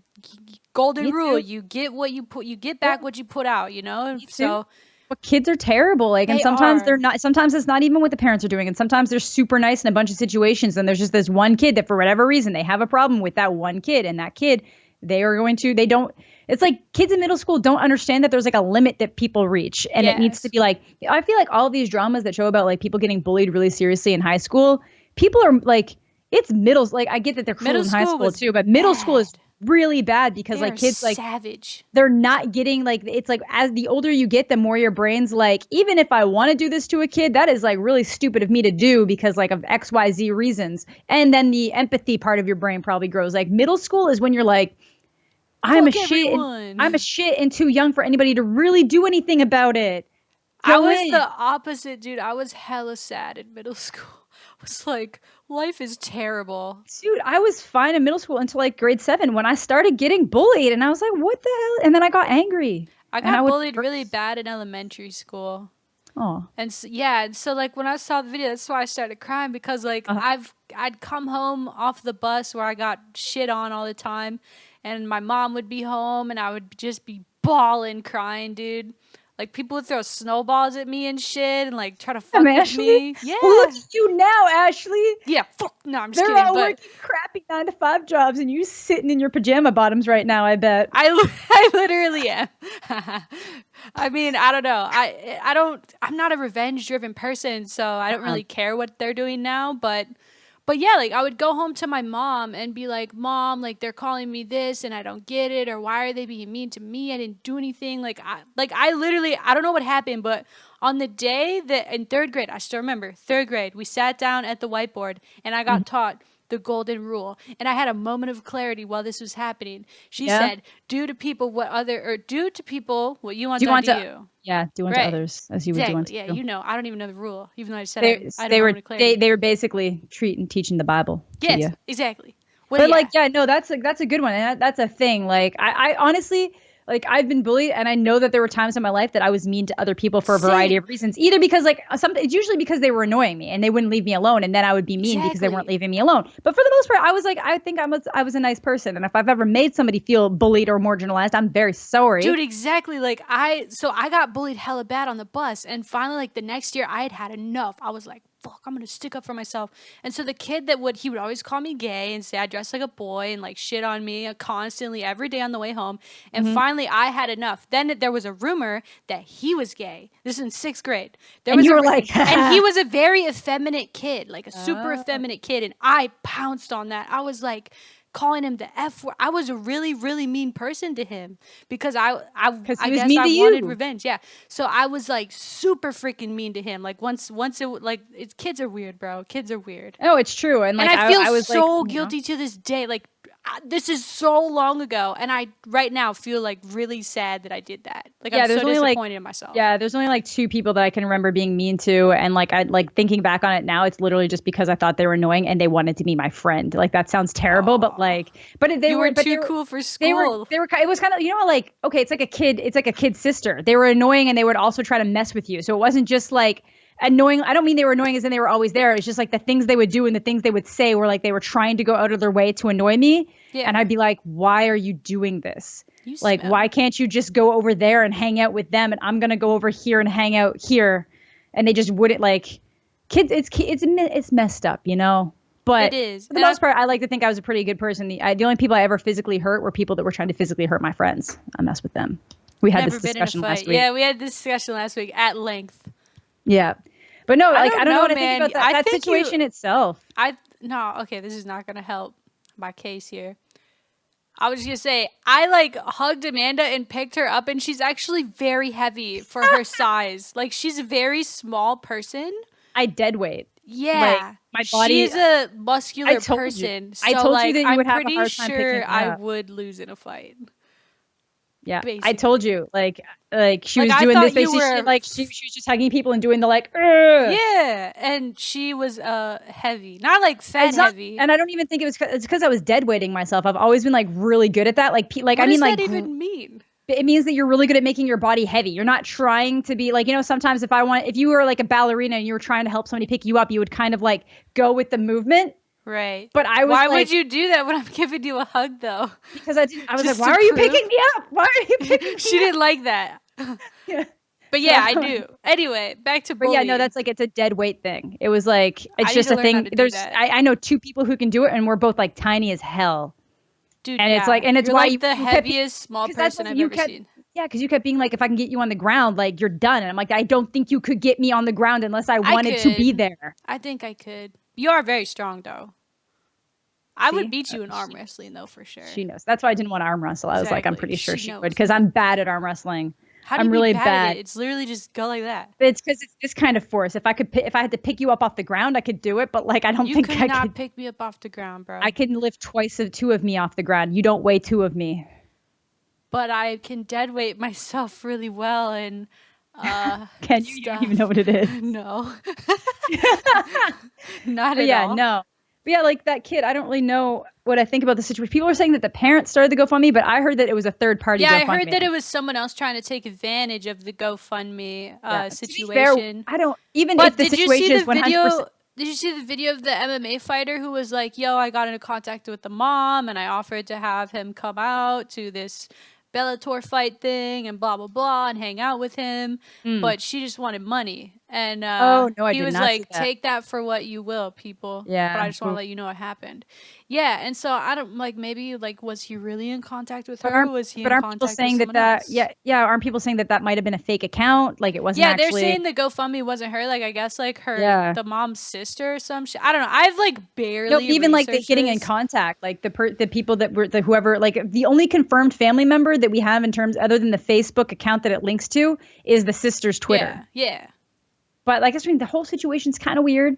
golden Me rule, too. you get what you put, you get Yeah, back what you put out, you know? me too. So But kids are terrible. Like, and they sometimes they're are. not, sometimes it's not even what the parents are doing. And sometimes they're super nice in a bunch of situations. And there's just this one kid that for whatever reason, they have a problem with that one kid. And that kid, they are going to, they don't, it's like kids in middle school don't understand that there's like a limit that people reach. And it needs to Yes. be like, I feel like all of these dramas that show about like people getting bullied really seriously in high school, people are like, it's middle, like I get that they're cruel Middle in high school school was too, but middle school is bad. really bad because They like are kids like savage. they're not getting like it's like as the older you get the more your brain's like even if I want to do this to a kid that is like really stupid of me to do because like of XYZ reasons and then the empathy part of your brain probably grows like middle school is when you're like Fuck everyone. I'm a shit and too young for anybody to really do anything about it. I Go was in. the opposite, dude. I was hella sad in middle school. I was like, life is terrible. Dude, I was fine in middle school until like grade 7 when I started getting bullied and I was like what the hell and then I got angry I and I got would bullied really curse. bad in elementary school. Oh. And so, yeah, and so like when I saw the video, that's why I started crying because like I'd come home off the bus where I got shit on all the time, and my mom would be home, and I would just be bawling, crying, dude. Like people would throw snowballs at me and shit, and like try to fuck with Ashley, me. well, look Yeah, at you now, Ashley. yeah. Fuck. No, I'm just They're kidding. all But working crappy 9 to 5 jobs, and you sitting in your pajama bottoms right now. I bet. I literally am. I mean, I don't know. I don't. I'm not a revenge driven person, so I don't really care what they're doing now. But yeah, like I would go home to my mom and be like, "Mom, like they're calling me this, and I don't get it, or why are they being mean to me? I didn't do anything." I literally, I don't know what happened, but on the day that in third grade, I still remember third grade, we sat down at the whiteboard, and I Mhm. got taught the golden rule. And I had a moment of clarity while this was happening. She Yeah. said, do to people what you want Do you done want to to? you. Yeah. Do unto Right. others as you would do unto Exactly. Yeah, you. you know, I don't even know the rule, even though I said They I had a they were moment of clarity. they were basically teaching the Bible to Yes, you. exactly. Well, But yeah. like, yeah, no, that's a good one, and that's a thing. Like, I honestly, like, I've been bullied, and I know that there were times in my life that I was mean to other people for a variety Same. of reasons. Either because like it's usually because they were annoying me and they wouldn't leave me alone, and then I would be mean because they weren't Exactly. leaving me alone. But for the most part, I was like, I think I was a nice person, and if I've ever made somebody feel bullied or marginalized, I'm very sorry. Dude, exactly. Like I got bullied hella bad on the bus, and finally, like the next year, I had enough. I was like, "Fuck, I'm gonna stick up for myself." And so the kid he would always call me gay and say I dressed like a boy and like shit on me constantly every day on the way home. And Hmm. finally, I had enough. Then there was a rumor that he was gay. This is in sixth grade. There And was you a were like, and he was a very effeminate kid, like a super oh, effeminate kid, and I pounced on that. I was like calling him the F word. I was a really, really mean person to him because because I he was guess mean I to wanted you. revenge. Yeah. So I was like super freaking mean to him. Like once kids are weird, bro. Kids are weird. Oh, it's true. And And like I feel I was like, so you know. guilty to this day. Like this is so long ago, and I right now feel like really sad that I did that. Like I'm Yeah, so there's only like disappointed in myself. yeah, there's only like 2 people that I can remember being mean to, and like I like thinking back on it now, it's literally just because I thought they were annoying and they wanted to be my friend. Like that sounds terrible, but Oh, like, but you were too cool for school. they were it was kind of you know like okay, it's like a kid's sister. They were annoying and they would also try to mess with you. So it wasn't just like annoying. I don't mean they were annoying as in they were always there. It's just like the things they would do and the things they would say were like they were trying to go out of their way to annoy me. And Yeah. I'd be like, why are you doing this? You Like, smell. why can't you just go over there and hang out with them? And I'm going to go over here and hang out here. And they just wouldn't like it's messed up, you know? It But is. for the most part, I like to think I was a pretty good person. The only people I ever physically hurt were people that were trying to physically hurt my friends. I messed with them. We had Never this been in a discussion fight. last week. Yeah, we had this discussion last week at length. Yeah. But no, like I don't know know, what I think man. about that situation itself. Okay, this is not gonna help my case here. I was just gonna say I like hugged Amanda and picked her up, and she's actually very heavy for her size. Like she's a very small person. I dead weight. Like Yeah, my body. she's a I muscular told you. person. I So told you like that you I'm would have a pretty hard time picking sure me I up. would lose in a fight. Yeah, I Basically, told you. Like she like was I doing this. thought you Basically, were. she was just hugging people and doing the like. Ugh. Yeah, and she was heavy, not like fat It's not, heavy. and I don't even think it's because I was dead weighting myself. I've always been like really good at that. Like I What mean does like that even mean? it means that you're really good at making your body heavy. You're not trying to be like, sometimes if you were like a ballerina and you were trying to help somebody pick you up, you would kind of like go with the movement. Right. But I was Why would you do that when I'm giving you a hug though? Because I was like, why are you picking me up? Why are you picking me up? She didn't like that. Yeah. But yeah, I do. Anyway, back to bullying. But yeah, no, that's like, it's a dead weight thing. It was like, it's just a thing. I know 2 people who can do it, and we're both like tiny as hell. Dude, and it's like, and it's you're why like the heaviest small person I've ever seen. Yeah, because you kept being like, if I can get you on the ground, like you're done. And I'm like, I don't think you could get me on the ground unless I wanted to be there. I think I could. You are very strong though. I would beat you in arm wrestling though, for sure. She knows. That's why I didn't want to arm wrestle. I was like, I'm pretty sure she would, because I'm bad at arm wrestling. I'm really bad. It's literally just go like that. It's because it's this kind of force. If I had to pick you up off the ground, I could do it. But like, I don't think I could. You could not pick me up off the ground, bro. I can lift twice of 2 of me off the ground. You don't weigh 2 of me. But I can dead weight myself really well, and can you? You don't even know what it is. No. Not at all. No. But yeah, like that kid, I don't really know what I think about the situation. People are saying that the parents started the GoFundMe, but I heard that it was a third party GoFundMe. Yeah, I heard that it was someone else trying to take advantage of the GoFundMe situation. I don't, even if the situation is 100%. Did you see the video of the MMA fighter who was like, yo, I got into contact with the mom and I offered to have him come out to this Bellator fight thing and blah, blah, blah, and hang out with him. But she just wanted money. And he was like, take that for what you will, people. Yeah. But I just want to let you know what happened. Yeah. And so I don't like, maybe like, was he really in contact with her? Was he in contact with someone else? Yeah. Aren't people saying that might have been a fake account? Like it wasn't actually. Yeah, they're saying the GoFundMe wasn't her. Like, I guess like her, the mom's sister or some shit. I don't know. I've like barely even like the getting in contact, like the people that were whoever, like the only confirmed family member that we have in terms other than the Facebook account that it links to is the sister's Twitter. Yeah. But like, I mean, the whole situation's kind of weird.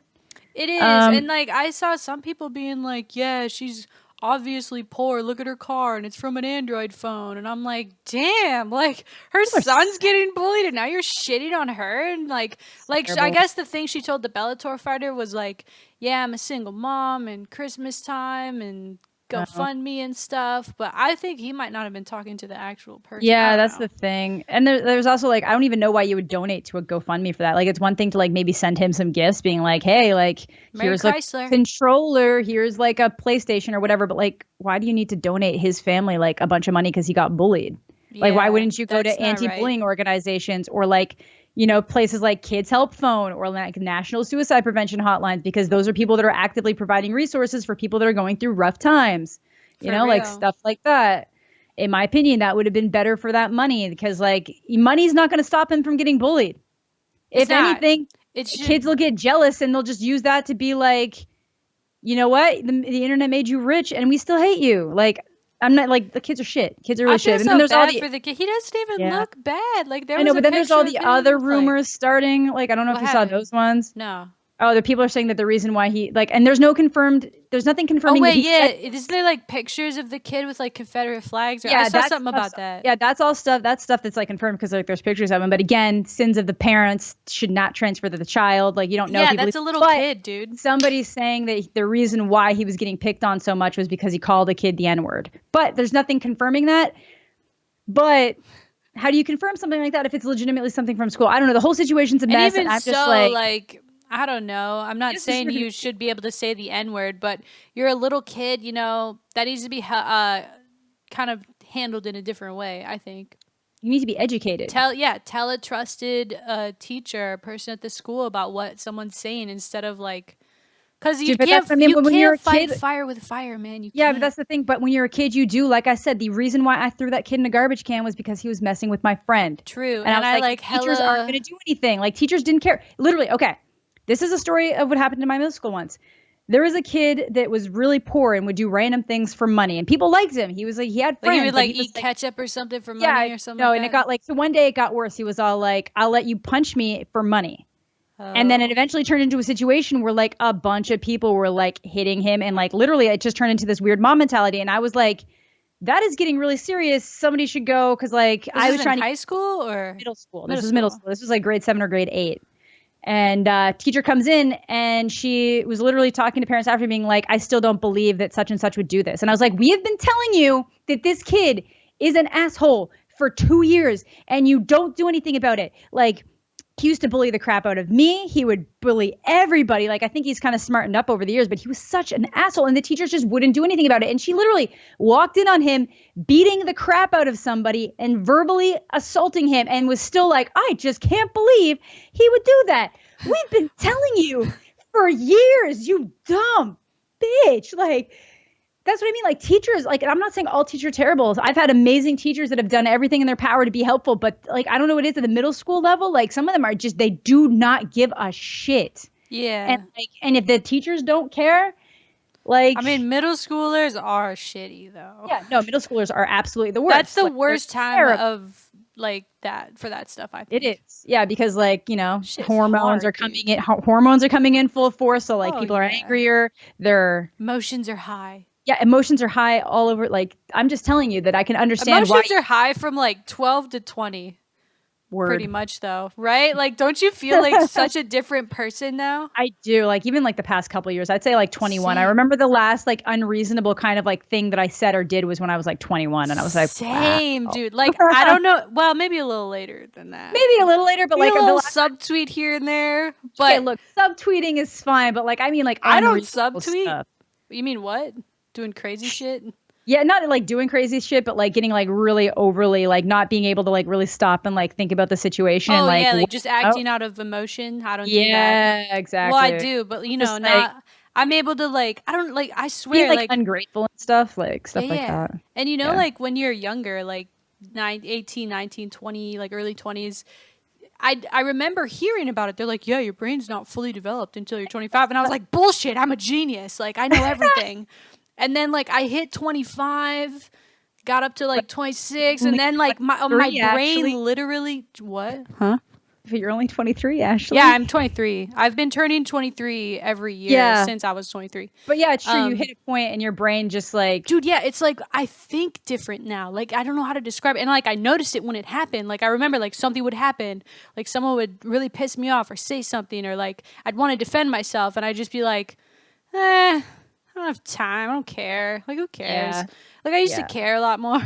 It is. And like, I saw some people being like, yeah, she's obviously poor. Look at her car and it's from an Android phone. And I'm like, damn, like her son's getting bullied and now you're shitting on her. And like I guess the thing she told the Bellator fighter was like, yeah, I'm a single mom and Christmas time and GoFundMe and stuff, but I think he might not have been talking to the actual person. Yeah, that's the thing. And there's also like, I don't even know why you would donate to a GoFundMe for that. Like, it's one thing to like maybe send him some gifts, being like, hey, like here's a controller, here's like a PlayStation or whatever. But like, why do you need to donate his family like a bunch of money because he got bullied? Like, why wouldn't you go to anti-bullying organizations or like, places like Kids Help Phone or like national suicide prevention hotlines, because those are people that are actively providing resources for people that are going through rough times, like stuff like that. In my opinion, that would have been better for that money, because like money's not going to stop him from getting bullied. If anything, kids will get jealous and they'll just use that to be like, you know what? The internet made you rich and we still hate you. Like, I'm not like, the kids are shit. Kids are really shit. And then there's all for the kid. He doesn't even look bad. Like I know, but then there's all the other rumors starting. Like, I don't know if you saw those ones. No. Oh, the people are saying that the reason why he like, and there's nothing confirming. Oh wait, isn't there like pictures of the kid with like Confederate flags? I saw something about that. Yeah, that's all stuff. That's stuff that's like confirmed because like there's pictures of him. But again, sins of the parents should not transfer to the child. Like, you don't know. Yeah, that's a little kid, dude. Somebody's saying that the reason why he was getting picked on so much was because he called a kid the N-word. But there's nothing confirming that. But how do you confirm something like that if it's legitimately something from school? I don't know. The whole situation's a mess. And even so, like I don't know. I'm not saying you should be able to say the N-word, but you're a little kid, that needs to be kind of handled in a different way, I think. You need to be educated. Tell a trusted teacher or person at the school about what someone's saying instead of like, because you can't fight fire with fire, man. But that's the thing. But when you're a kid, you do. Like I said, the reason why I threw that kid in a garbage can was because he was messing with my friend. True. And I was like, teachers aren't going to do anything. Like, teachers didn't care. Literally, okay. This is a story of what happened in my middle school once. There was a kid that was really poor and would do random things for money, and people liked him. He was like, he had friends. He would like eat ketchup or something for money or something. No, and it got like, so one day it got worse. He was all like, I'll let you punch me for money. And then it eventually turned into a situation where like a bunch of people were like hitting him, and like literally it just turned into this weird mom mentality. And I was like, that is getting really serious. Somebody should go, because like I was trying to high school or middle school. This was middle school. This was like grade 7 or grade 8. And teacher comes in and she was literally talking to parents after, being like, I still don't believe that such and such would do this. And I was like, we have been telling you that this kid is an asshole for 2 years and you don't do anything about it. Like, he used to bully the crap out of me. He would bully everybody. Like, I think he's kind of smartened up over the years, but he was such an asshole. And the teachers just wouldn't do anything about it. And she literally walked in on him beating the crap out of somebody and verbally assaulting him and was still like, I just can't believe he would do that. We've been telling you for years, you dumb bitch. Like, that's what I mean. Like, teachers, like, I'm not saying all teachers are terrible. I've had amazing teachers that have done everything in their power to be helpful, but like, I don't know what it is at the middle school level. Like, some of them are just, they do not give a shit. Yeah. And if the teachers don't care, like, I mean, middle schoolers are shitty though. Yeah, no, middle schoolers are absolutely the worst. That's the worst time of like that for that stuff, I think. It is. Yeah, because like, you know, hormones are coming in full force. So like, people are angrier. Their emotions are high. Yeah, emotions are high all over. Like, I'm just telling you that I can understand emotions are high from like 12 to 20. Pretty much though, right? Like, don't you feel like such a different person now? I do. Like, even like the past couple of years, I'd say like 21. I remember the last like unreasonable kind of like thing that I said or did was when I was like 21, and I was like, same, wow. Dude. Like, I don't know. Well, maybe a little later than that. Maybe a little later, but like a little subtweet here and there. But okay, look, subtweeting is fine, but like, I mean, like, I don't subtweet. Stuff. You mean what? Doing crazy shit? Yeah, not like doing crazy shit, but like getting like really overly, like not being able to like really stop and like think about the situation. Oh, and, like just acting out of emotion. I don't do that. Yeah, exactly. Well, I do, but you know, just, not. Like, I'm able to like, I don't like, I swear, being, like ungrateful and stuff, like stuff like that. And you know, like when you're younger, like 18, 19, 20, like early 20s, I remember hearing about it. They're like, yeah, your brain's not fully developed until you're 25. And I was like, bullshit, I'm a genius. Like, I know everything. And then like I hit 25, got up to like 26, and then like my brain literally what? Huh? But you're only 23, Ashley. Yeah, I'm 23. I've been turning 23 every year since I was 23. But yeah, it's true. You hit a point and your brain just like, dude, yeah, it's like I think different now. Like, I don't know how to describe it. And like I noticed it when it happened. Like, I remember like something would happen, like someone would really piss me off or say something, or like I'd want to defend myself, and I'd just be like, I don't have time. I don't care. Like, who cares? Yeah. Like, I used to care a lot more.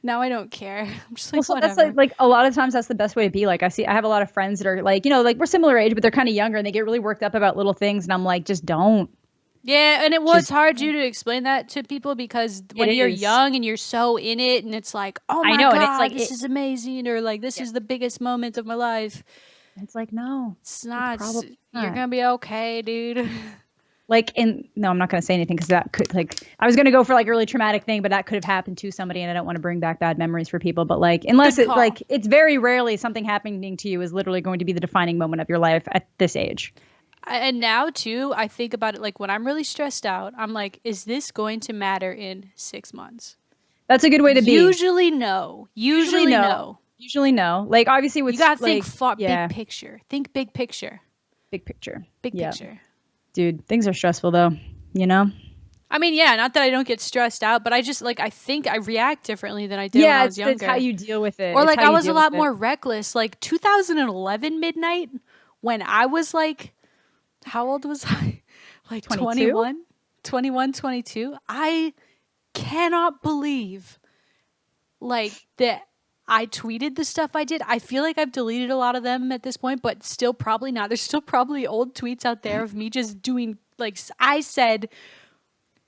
Now I don't care. I'm just like, whatever. That's like a lot of times that's the best way to be. Like, I have a lot of friends that are like, you know, like we're similar age, but they're kind of younger and they get really worked up about little things. And I'm like, just don't. Yeah. And it's hard to explain that to people because when you're young and you're so in it and it's like, oh my God, and it's like, this is amazing. Or like, this is the biggest moment of my life. It's like, no, it's not. You're going to be okay, dude. Like, no, I'm not going to say anything because that could, like, I was going to go for like a really traumatic thing, but that could have happened to somebody, and I don't want to bring back bad memories for people. But like, unless it's like, it's very rarely something happening to you is literally going to be the defining moment of your life at this age. And now too, I think about it like when I'm really stressed out, I'm like, is this going to matter in 6 months? That's a good way to be. Usually no. Usually no. Usually no. Like, obviously with you got to think big picture. Think big picture. Big picture. Big picture. Dude, things are stressful though, you know? I mean, yeah, not that I don't get stressed out, but I just like, I think I react differently than I did when I was younger. It's how you deal with it. Or like I was a lot more reckless. Like 2011 MiDNiTE, when I was like, how old was I? Like 21, 22. I cannot believe like that I tweeted the stuff I did. I feel like I've deleted a lot of them at this point, but still probably not. There's still probably old tweets out there of me just doing, like, I said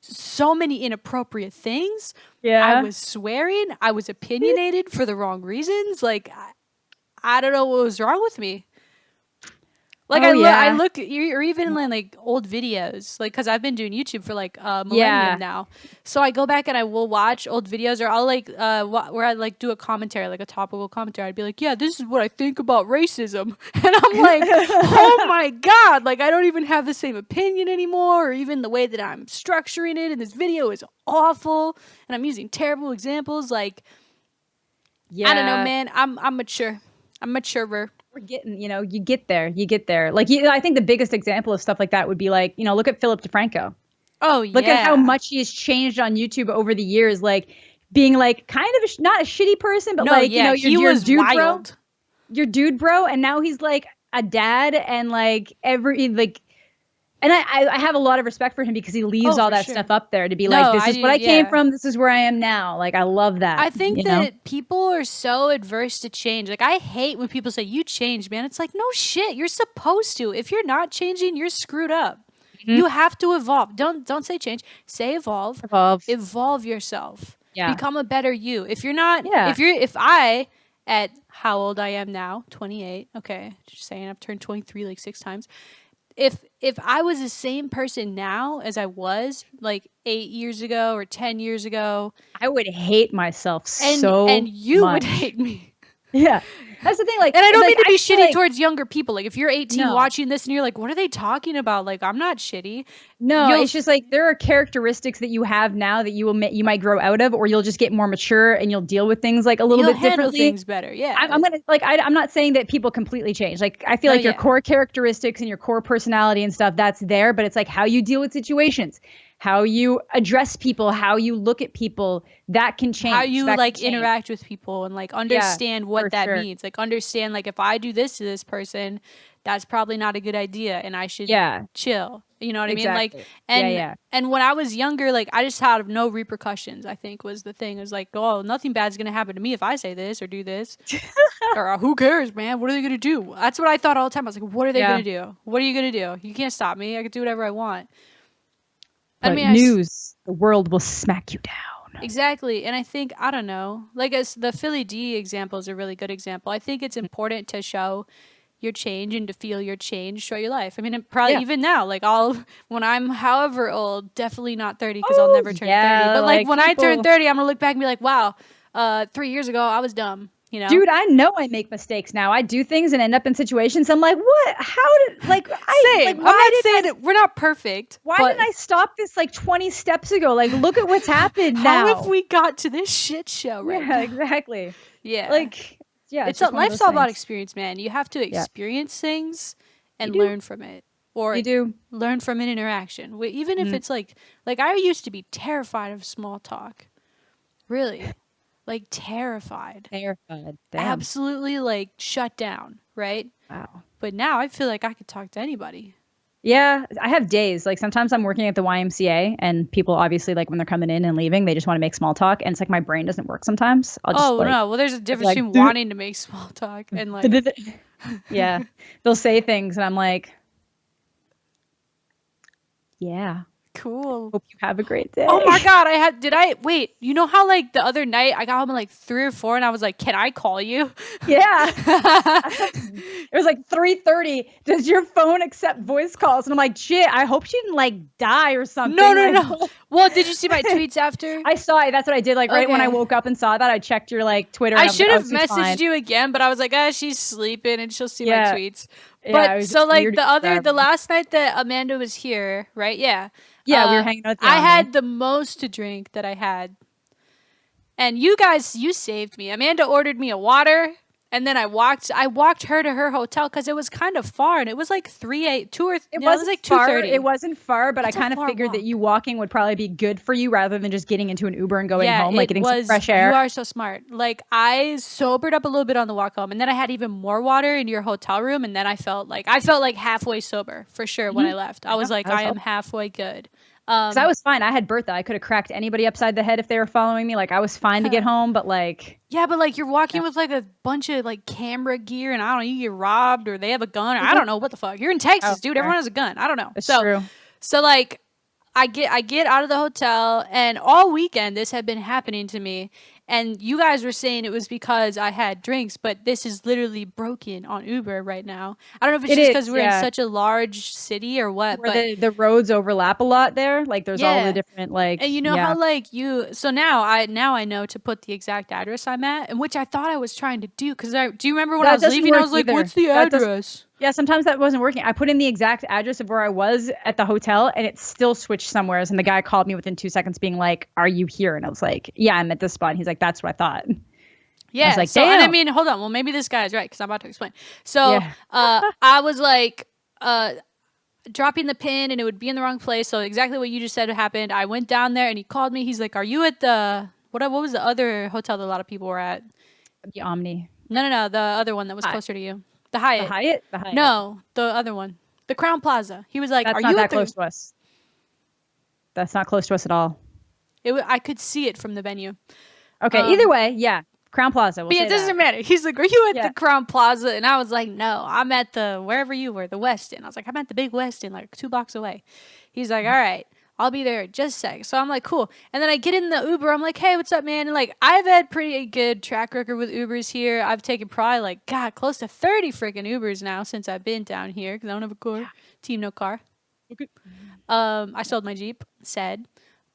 so many inappropriate things. Yeah. I was swearing. I was opinionated for the wrong reasons. Like, I don't know what was wrong with me. Like, I look, or even in like old videos, like, cause I've been doing YouTube for like a millennium now. So I go back and I will watch old videos, or I'll like, where I like do a commentary, like a topical commentary. I'd be like, yeah, this is what I think about racism. And I'm like, oh my God, like I don't even have the same opinion anymore, or even the way that I'm structuring it. And this video is awful. And I'm using terrible examples. Like, I don't know, man. I'm mature. I'm maturer. We're getting, you know, you get there. Like, I think the biggest example of stuff like that would be like, you know, look at Philip DeFranco. Oh, yeah. Look at how much he has changed on YouTube over the years, like being like kind of not a shitty person, but you know, your dude wild. Bro. Your dude bro. And now he's like a dad and like And I have a lot of respect for him because he leaves all that stuff up there to be like, this is what I came from. This is where I am now. Like, I love that. I think that people are so adverse to change. Like, I hate when people say, you changed, man. It's like, no shit. You're supposed to. If you're not changing, you're screwed up. You have to evolve. Don't say change. Say evolve. Evolve yourself. Yeah. Become a better you. If you're not, if I, at how old I am now, 28. Okay. Just saying, I've turned 23 like 6 times. If I was the same person now as I was like 8 years ago or 10 years ago, I would hate myself so and you much. would hate me. Yeah. That's the thing. Like, and I don't like, mean to be shitty towards younger people. Like, if you're 18 watching this and you're like, what are they talking about? Like, I'm not shitty. No, it's just like there are characteristics that you have now that you might grow out of, or you'll just get more mature and you'll deal with things like a little bit differently. Things better. Yeah. I'm gonna like I'm not saying that people completely change. Like, I feel like your core characteristics and your core personality and stuff, that's there, but it's like how you deal with situations, how you address people, how you look at people, that can change. How you interact with people and like understand what that means. Like, understand, like, if I do this to this person, that's probably not a good idea and I should chill. You know what I mean? Like, and when I was younger, like, I just had no repercussions, I think was the thing. It was like, oh, nothing bad's going to happen to me if I say this or do this. Or who cares, man? What are they going to do? That's what I thought all the time. I was like, what are they going to do? What are you going to do? You can't stop me. I can do whatever I want. But I mean, the world will smack you down. Exactly. And I think, I don't know, like, as the Philly D example is a really good example. I think it's important to show your change and to feel your change throughout your life. I mean, probably even now, like, when I'm however old, definitely not 30 because I'll never turn 30. But like when I turn 30, I'm gonna look back and be like, wow, 3 years ago I was dumb. You know? Dude, I know I make mistakes now. I do things and end up in situations. I'm like, what? How did Same. I'm not saying that we're not perfect. Why didn't I stop this like 20 steps ago? Like, look at what's happened now. How have we got to this shit show right now? Exactly. Yeah. Like, yeah, life's all about experience, man. You have to experience things and learn from it. Or learn from an interaction. Even if it's like I used to be terrified of small talk. Really. Like, terrified. Damn. Absolutely, like, shut down, right? Wow. But now I feel like I could talk to anybody. Yeah, I have days. Like, sometimes I'm working at the YMCA and people obviously, like, when they're coming in and leaving, they just want to make small talk. And it's like my brain doesn't work sometimes. No. Well, there's a difference between wanting to make small talk and like... Yeah. They'll say things and I'm like, yeah. Cool. Hope you have a great day. Oh my God. Wait, you know how like the other night I got home at like 3 or 4 and I was like, can I call you? Yeah. It was like 3:30. Does your phone accept voice calls? And I'm like, shit, I hope she didn't like die or something. No. Well, did you see my tweets after? I saw it. That's what I did. Like right when I woke up and saw that, I checked your like Twitter. I should have messaged you again, but I was like, she's sleeping and she'll see my tweets. But so like the last night that Amanda was here, right? Yeah. Yeah, we were hanging out. I had the most to drink that I had. And you saved me. Amanda ordered me a water, and then I walked her to her hotel because it was kind of far, and it was like 2:30. It wasn't far, but I kind of figured that you walking would probably be good for you rather than just getting into an Uber and going home, like getting some fresh air. You are so smart. Like, I sobered up a little bit on the walk home, and then I had even more water in your hotel room, and then I felt like halfway sober for sure when I left. I was like, I am halfway good. Because I was fine. I had Bertha. I could have cracked anybody upside the head if they were following me. Like, I was fine to get home, but like... Yeah, but like you're walking with like a bunch of like camera gear and I don't know, you get robbed or they have a gun or I don't know what the fuck. You're in Texas, dude. Everyone has a gun. I don't know. It's true. So like I get out of the hotel and all weekend this had been happening to me. And you guys were saying it was because I had drinks, but this is literally broken on Uber right now. I don't know if it's just because we're in such a large city or what. Where the roads overlap a lot there. Like there's all the different like. And you know how like so now I know to put the exact address I'm at, and which I thought I was trying to do because do you remember when I was leaving? I was like, what's the address? Yeah, sometimes that wasn't working. I put in the exact address of where I was at the hotel and it still switched somewheres. And the guy called me within 2 seconds being like, are you here? And I was like, yeah, I'm at this spot. And he's like, that's what I thought. Yeah. I was like, so, and I mean, hold on. Well, maybe this guy is right because I'm about to explain. So I was like dropping the pin and it would be in the wrong place. So exactly what you just said happened. I went down there and he called me. He's like, are you at the, what was the other hotel that a lot of people were at? The Omni. No. The other one that was closer to you. The Hyatt. The Hyatt? No, the other one. The Crown Plaza. He was like, That's "Are not you that at the?" close to us. That's not close to us at all. I could see it from the venue. Okay, either way, yeah. Crown Plaza, we'll But yeah, say it doesn't that. matter. He's like, "Are you at Yeah. the Crown Plaza?" And I was like, "No, I'm at the wherever you were, the Westin." I was like, "I'm at the big Westin, like 2 blocks away." He's like, "All right, I'll be there in just a sec." So I'm like, "Cool." And then I get in the Uber. I'm like, "Hey, what's up, man?" And like, I've had pretty good track record with Ubers here. I've taken probably like close to 30 freaking Ubers now since I've been down here because I don't have a car. Team no car. Okay. I sold my Jeep. Sad,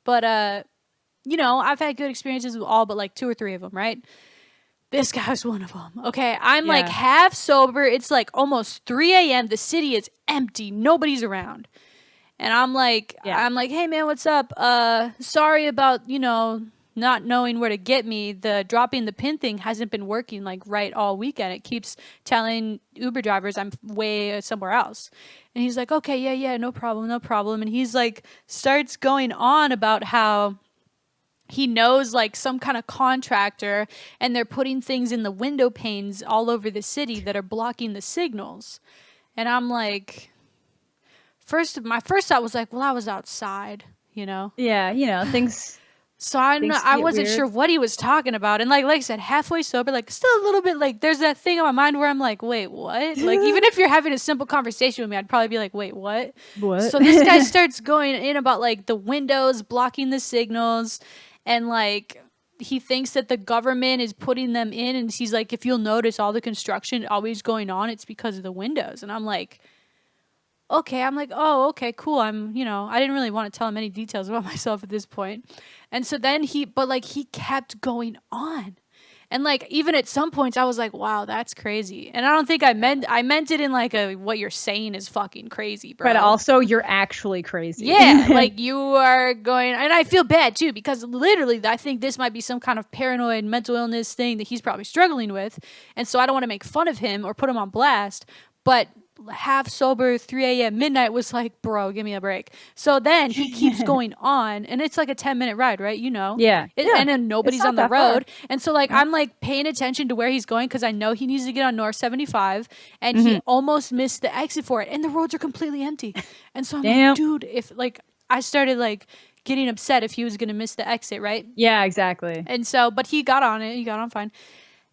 but you know, I've had good experiences with all but like 2 or 3 of them, right? This guy's one of them. Okay, I'm like half sober. It's like almost 3 a.m. The city is empty. Nobody's around. And I'm like, "Hey man, what's up? Sorry about, you know, not knowing where to get me. The dropping the pin thing hasn't been working like right all weekend. It keeps telling Uber drivers I'm way somewhere else." And he's like, "Okay, yeah, no problem, no problem." And he's like, starts going on about how he knows like some kind of contractor and they're putting things in the window panes all over the city that are blocking the signals. And I'm like, my first thought was like, well, I was outside, you know? Yeah, you know, things. So I wasn't weird. sure what he was talking about. And like I said, halfway sober, like still a little bit like there's that thing in my mind where I'm like, wait, what? Like even if you're having a simple conversation with me, I'd probably be like, wait, what? What? So this guy starts going in about like the windows blocking the signals and like he thinks that the government is putting them in and he's like, if you'll notice all the construction always going on, it's because of the windows. And I'm like, okay. I'm like, oh, okay, cool. I didn't really want to tell him any details about myself at this point. And so then he kept going on. And like, even at some points I was like, wow, that's crazy. And I don't think I meant it in like what you're saying is fucking crazy, bro. But also you're actually crazy. Yeah. Like you are going, and I feel bad too, because literally I think this might be some kind of paranoid mental illness thing that he's probably struggling with. And so I don't want to make fun of him or put him on blast, but half sober 3 a.m. MiDNiTE was like, bro, give me a break. So then he keeps going on and it's like a 10-minute ride, right? You know? Yeah. And then nobody's on the road. And so like I'm like paying attention to where he's going because I know he needs to get on North 75 and he almost missed the exit for it and the roads are completely empty. And so I'm like, dude, if like I started like getting upset if he was gonna miss the exit, right? Yeah, exactly. And so but he got on it, he got on fine.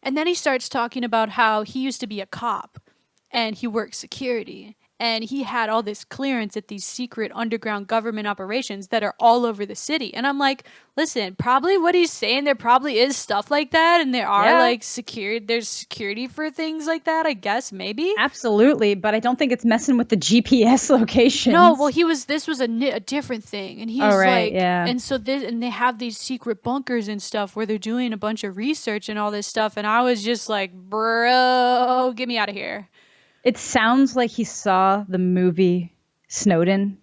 And then he starts talking about how he used to be a cop and he worked security and he had all this clearance at these secret underground government operations that are all over the city. And I'm like, listen, probably what he's saying, there probably is stuff like that. And there are like there's security for things like that, I guess, maybe. Absolutely. But I don't think it's messing with the GPS locations. No, well, this was a different thing. And he's and so and they have these secret bunkers and stuff where they're doing a bunch of research and all this stuff. And I was just like, bro, get me out of here. It sounds like he saw the movie Snowden.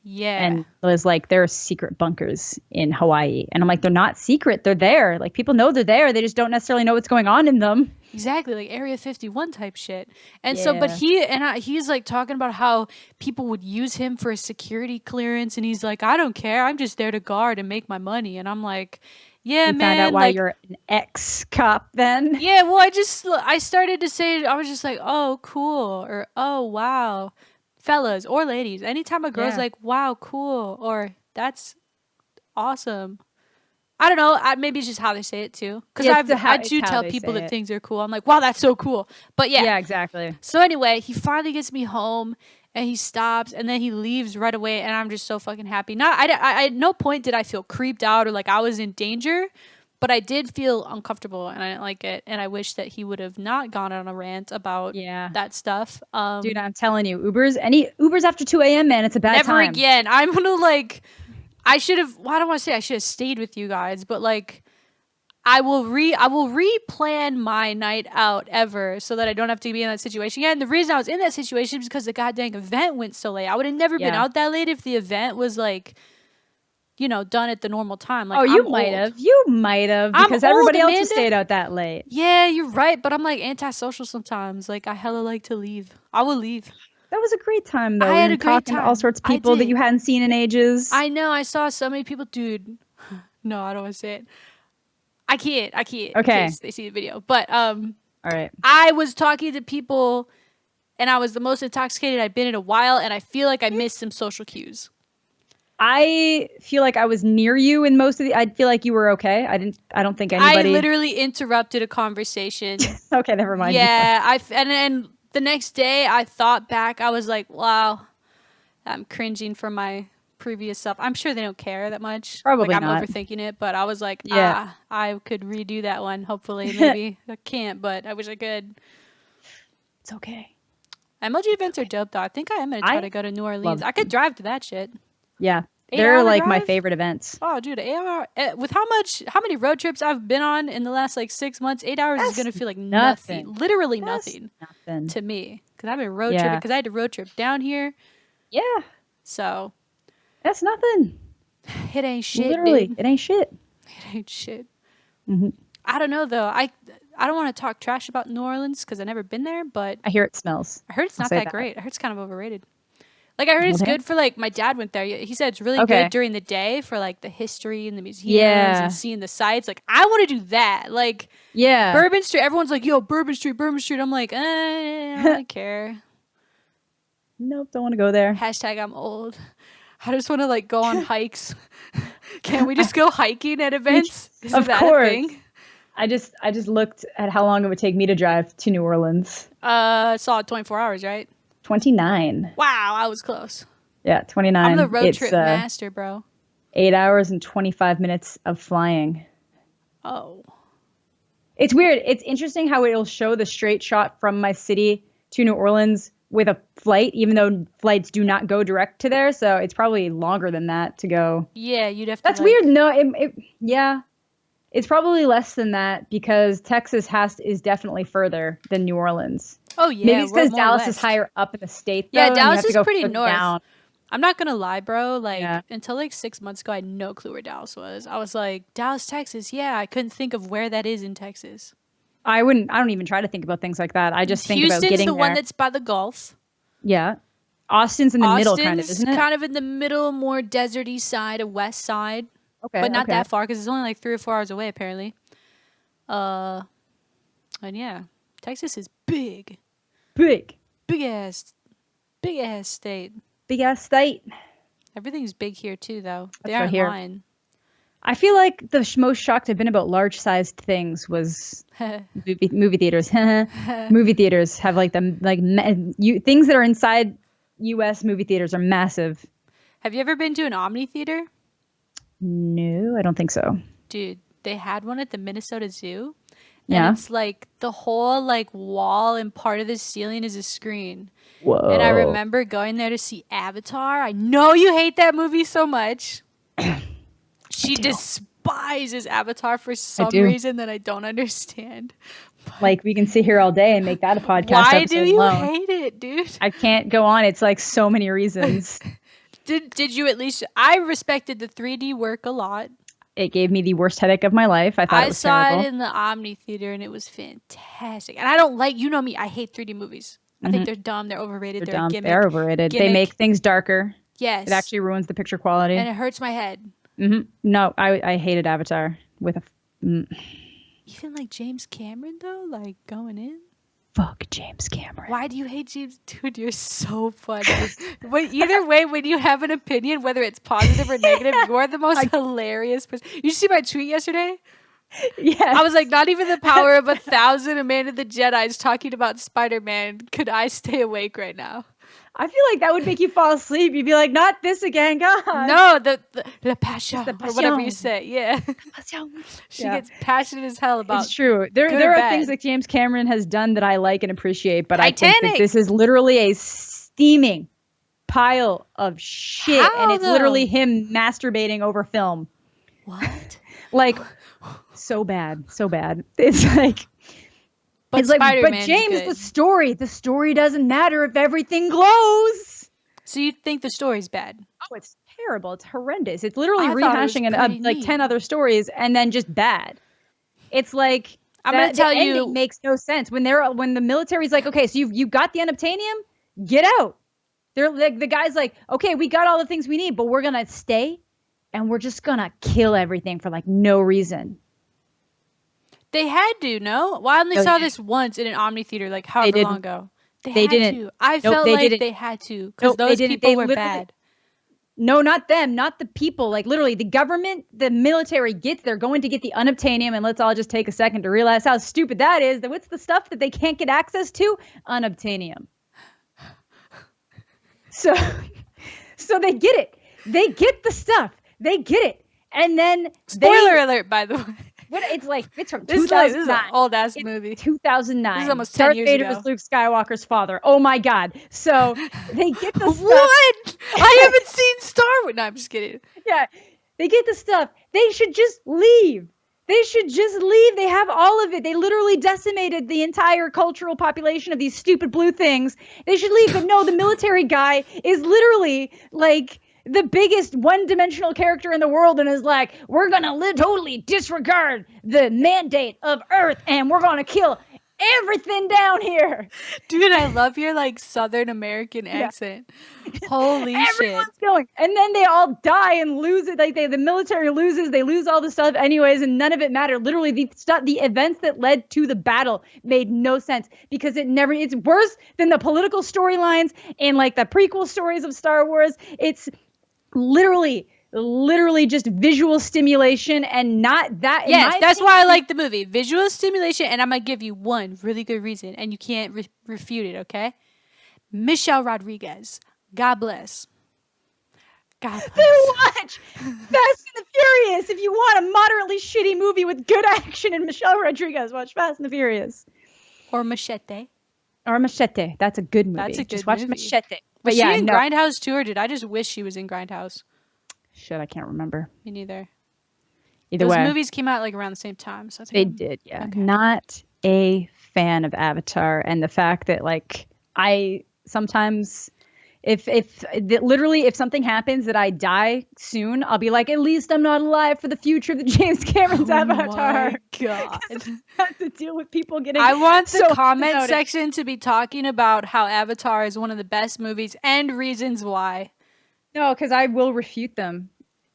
Yeah. And was like, there are secret bunkers in Hawaii. And I'm like, they're not secret. They're there. Like, people know they're there. They just don't necessarily know what's going on in them. Exactly. Like Area 51 type shit. And so, but he's like talking about how people would use him for a security clearance. And he's like, I don't care. I'm just there to guard and make my money. And I'm like, yeah, man. Found out why you're an ex-cop then. Yeah, well, I started to say, I was just like, oh, cool, or oh, wow, fellas or ladies. Anytime a girl's like, wow, cool, or that's awesome. I don't know. Maybe it's just how they say it too. Because I do tell people that things are cool. I'm like, wow, that's so cool. But yeah. Yeah, exactly. So anyway, he finally gets me home. And he stops and then he leaves right away and I'm just so fucking happy. I at no point did I feel creeped out or like I was in danger, but I did feel uncomfortable and I didn't like it. And I wish that he would have not gone on a rant about that stuff. Dude, I'm telling you, Ubers after 2 a.m., man, it's a bad time. Never again. I'm gonna like, I don't want to say I should have stayed with you guys, but like, I will replan my night out ever so that I don't have to be in that situation again. And the reason I was in that situation is because the goddamn event went so late. I would have never been out that late if the event was like, you know, done at the normal time. Like, you might have. You might have because everybody else has stayed out that late. Yeah, you're right. But I'm like antisocial sometimes. Like I hella like to leave. I will leave. That was a great time though. I had a great time. To all sorts of people that you hadn't seen in ages. I know. I saw so many people. Dude. No, I don't want to say it. I can't. Okay. In case they see the video. But all right. I was talking to people and I was the most intoxicated I'd been in a while, and I feel like I missed some social cues. I feel like I was near you in most of the. I feel like you were okay. I don't think anybody. I literally interrupted a conversation. Okay, never mind. Yeah, and the next day I thought back. I was like, wow, I'm cringing from my previous self. I'm sure they don't care that much. Probably like, I'm not. overthinking it, but I was like, Yeah. I could redo that one. Hopefully, maybe I can't, but I wish I could. It's okay. MLG events are dope, though. I think I am gonna try to go to New Orleans. I could drive to that shit. Yeah, they're like my favorite events. Oh, dude, 8 hour with how many road trips I've been on in the last like 6 months. 8 hours is gonna feel like nothing. Literally nothing to me, because I've been road tripping. Because I had to road trip down here. Yeah. So that's nothing. It ain't shit. Literally, dude. It ain't shit. It ain't shit. Mm-hmm. I don't know though. I don't want to talk trash about New Orleans because I've never been there, but I hear it smells. I heard it's not that great. I heard it's kind of overrated. Like, I heard it's good for, like, my dad went there. He said it's really good during the day for, like, the history and the museums and seeing the sights. Like, I want to do that. Like, Bourbon Street. Everyone's like, yo, Bourbon Street. I'm like, I don't really care. Nope, don't want to go there. Hashtag I'm old. I just want to, like, go on hikes. Can we just go hiking at events? Of course. A thing? I just looked at how long it would take me to drive to New Orleans. Solid 24 hours, right? 29. Wow, I was close. Yeah, 29. I'm the road trip master, bro. 8 hours and 25 minutes of flying. Oh. It's weird. It's interesting how it'll show the straight shot from my city to New Orleans with a flight, even though flights do not go direct to there. So it's probably longer than that to go. Yeah, you'd have to. That's weird. No, yeah. It's probably less than that because Texas is definitely further than New Orleans. Oh, yeah. Maybe it's because Dallas is higher up in the state, though. Yeah, Dallas is pretty north. Down. I'm not going to lie, bro. Like, until like 6 months ago, I had no clue where Dallas was. I was like, Dallas, Texas. Yeah, I couldn't think of where that is in Texas. I don't even try to think about things like that. I just think about getting there. Houston's the one that's by the Gulf. Yeah. Austin's in the middle, kind of, isn't it? Kind of in the middle, more deserty side, a west side. Okay. But not that far because it's only like 3 or 4 hours away, apparently. And yeah, Texas is big. Big ass state. Big ass state. Everything's big here too, though. They aren't lying. I feel like the most shocked I've been about large-sized things was movie theaters. Movie theaters have like things that are inside U.S. movie theaters are massive. Have you ever been to an Omni theater? No, I don't think so. Dude, they had one at the Minnesota Zoo. And it's like the whole like wall and part of the ceiling is a screen. Whoa. And I remember going there to see Avatar. I know you hate that movie so much. She despises Avatar for some reason that I don't understand. But like, we can sit here all day and make that a podcast. Why do you hate it, dude? I can't go on. It's like so many reasons. Did you at least... I respected the 3D work a lot. It gave me the worst headache of my life. I thought it was terrible. I saw it in the Omni theater and it was fantastic. And I don't like... You know me. I hate 3D movies. I think they're dumb. They're overrated. They're dumb. They're overrated. They make things darker. Yes. It actually ruins the picture quality. And it hurts my head. Mm-hmm. No, I hated Avatar with a... Even like James Cameron, though? Like, going in? Fuck James Cameron. Why do you hate James? Dude, you're so funny. But either way, when you have an opinion, whether it's positive or negative, you're the most hilarious person. You see my tweet yesterday? Yeah. I was like, not even the power of 1,000 Amanda the Jedi's talking about Spider-Man. Could I stay awake right now? I feel like that would make you fall asleep. You'd be like, not this again, God. No, the passion, or whatever you say. Yeah. She gets passionate as hell about. It's true. There are things that James Cameron has done that I like and appreciate, but I think that this is literally a steaming pile of shit, and it's literally him masturbating over film. What? Like, so bad. It's like. But it's like, but James, the story doesn't matter if everything glows. So you think the story's bad? Oh, it's terrible. It's horrendous. It's literally rehashing like 10 other stories and then just bad. It's like I'm gonna tell you, it makes no sense when the military's like, okay, so you got the unobtainium, get out. They're like, the guy's like, okay, we got all the things we need, but we're gonna stay and we're just gonna kill everything for like no reason. They had to, no? Why only saw this once in an Omni theater, like however long ago? They didn't. To. I nope, felt they like didn't. they had to because nope, those people were bad. No, not them, not the people. Like literally the government, the military they're going to get the unobtainium, and let's all just take a second to realize how stupid that is. That what's the stuff that they can't get access to? Unobtainium. So they get it. They get the stuff. They get it. And then spoiler alert, by the way. It's from 2009. This is an old ass movie. 2009. This is almost 10 years ago. Darth Vader is Luke Skywalker's father. Oh my god. So they get the stuff. What? I haven't seen Star Wars. No, I'm just kidding. Yeah. They get the stuff. They should just leave. They should just leave. They have all of it. They literally decimated the entire cultural population of these stupid blue things. They should leave. But no, the military guy is literally like the biggest one-dimensional character in the world and is like, we're going to totally disregard the mandate of Earth and we're going to kill everything down here. Dude, I love your like Southern American accent. Holy shit. Everyone's going. And then they all die and lose it. Like the military loses, they lose all the stuff anyways, and none of it mattered. Literally the events that led to the battle made no sense because it's worse than the political storylines and like the prequel stories of Star Wars. It's literally just visual stimulation and not that. Yes, that's why I like the movie. Visual stimulation, and I'm going to give you one really good reason, and you can't refute it, okay? Michelle Rodriguez. God bless. God bless. Then watch Fast and the Furious. If you want a moderately shitty movie with good action and Michelle Rodriguez, watch Fast and the Furious. Or Machete. That's a good movie. That's a good Just watch movie. Machete. Was she in Grindhouse too, or did I just wish she was in Grindhouse? Shit, I can't remember. Me neither. Those movies came out like around the same time. So they did, yeah. Okay. Not a fan of Avatar, and the fact that like I sometimes, if something happens that I die soon, I'll be like, at least I'm not alive for the future of the James Cameron's Avatar. Oh my god! I have to deal with people getting. I want the comment section to be talking about how Avatar is one of the best movies and reasons why. No, because I will refute them.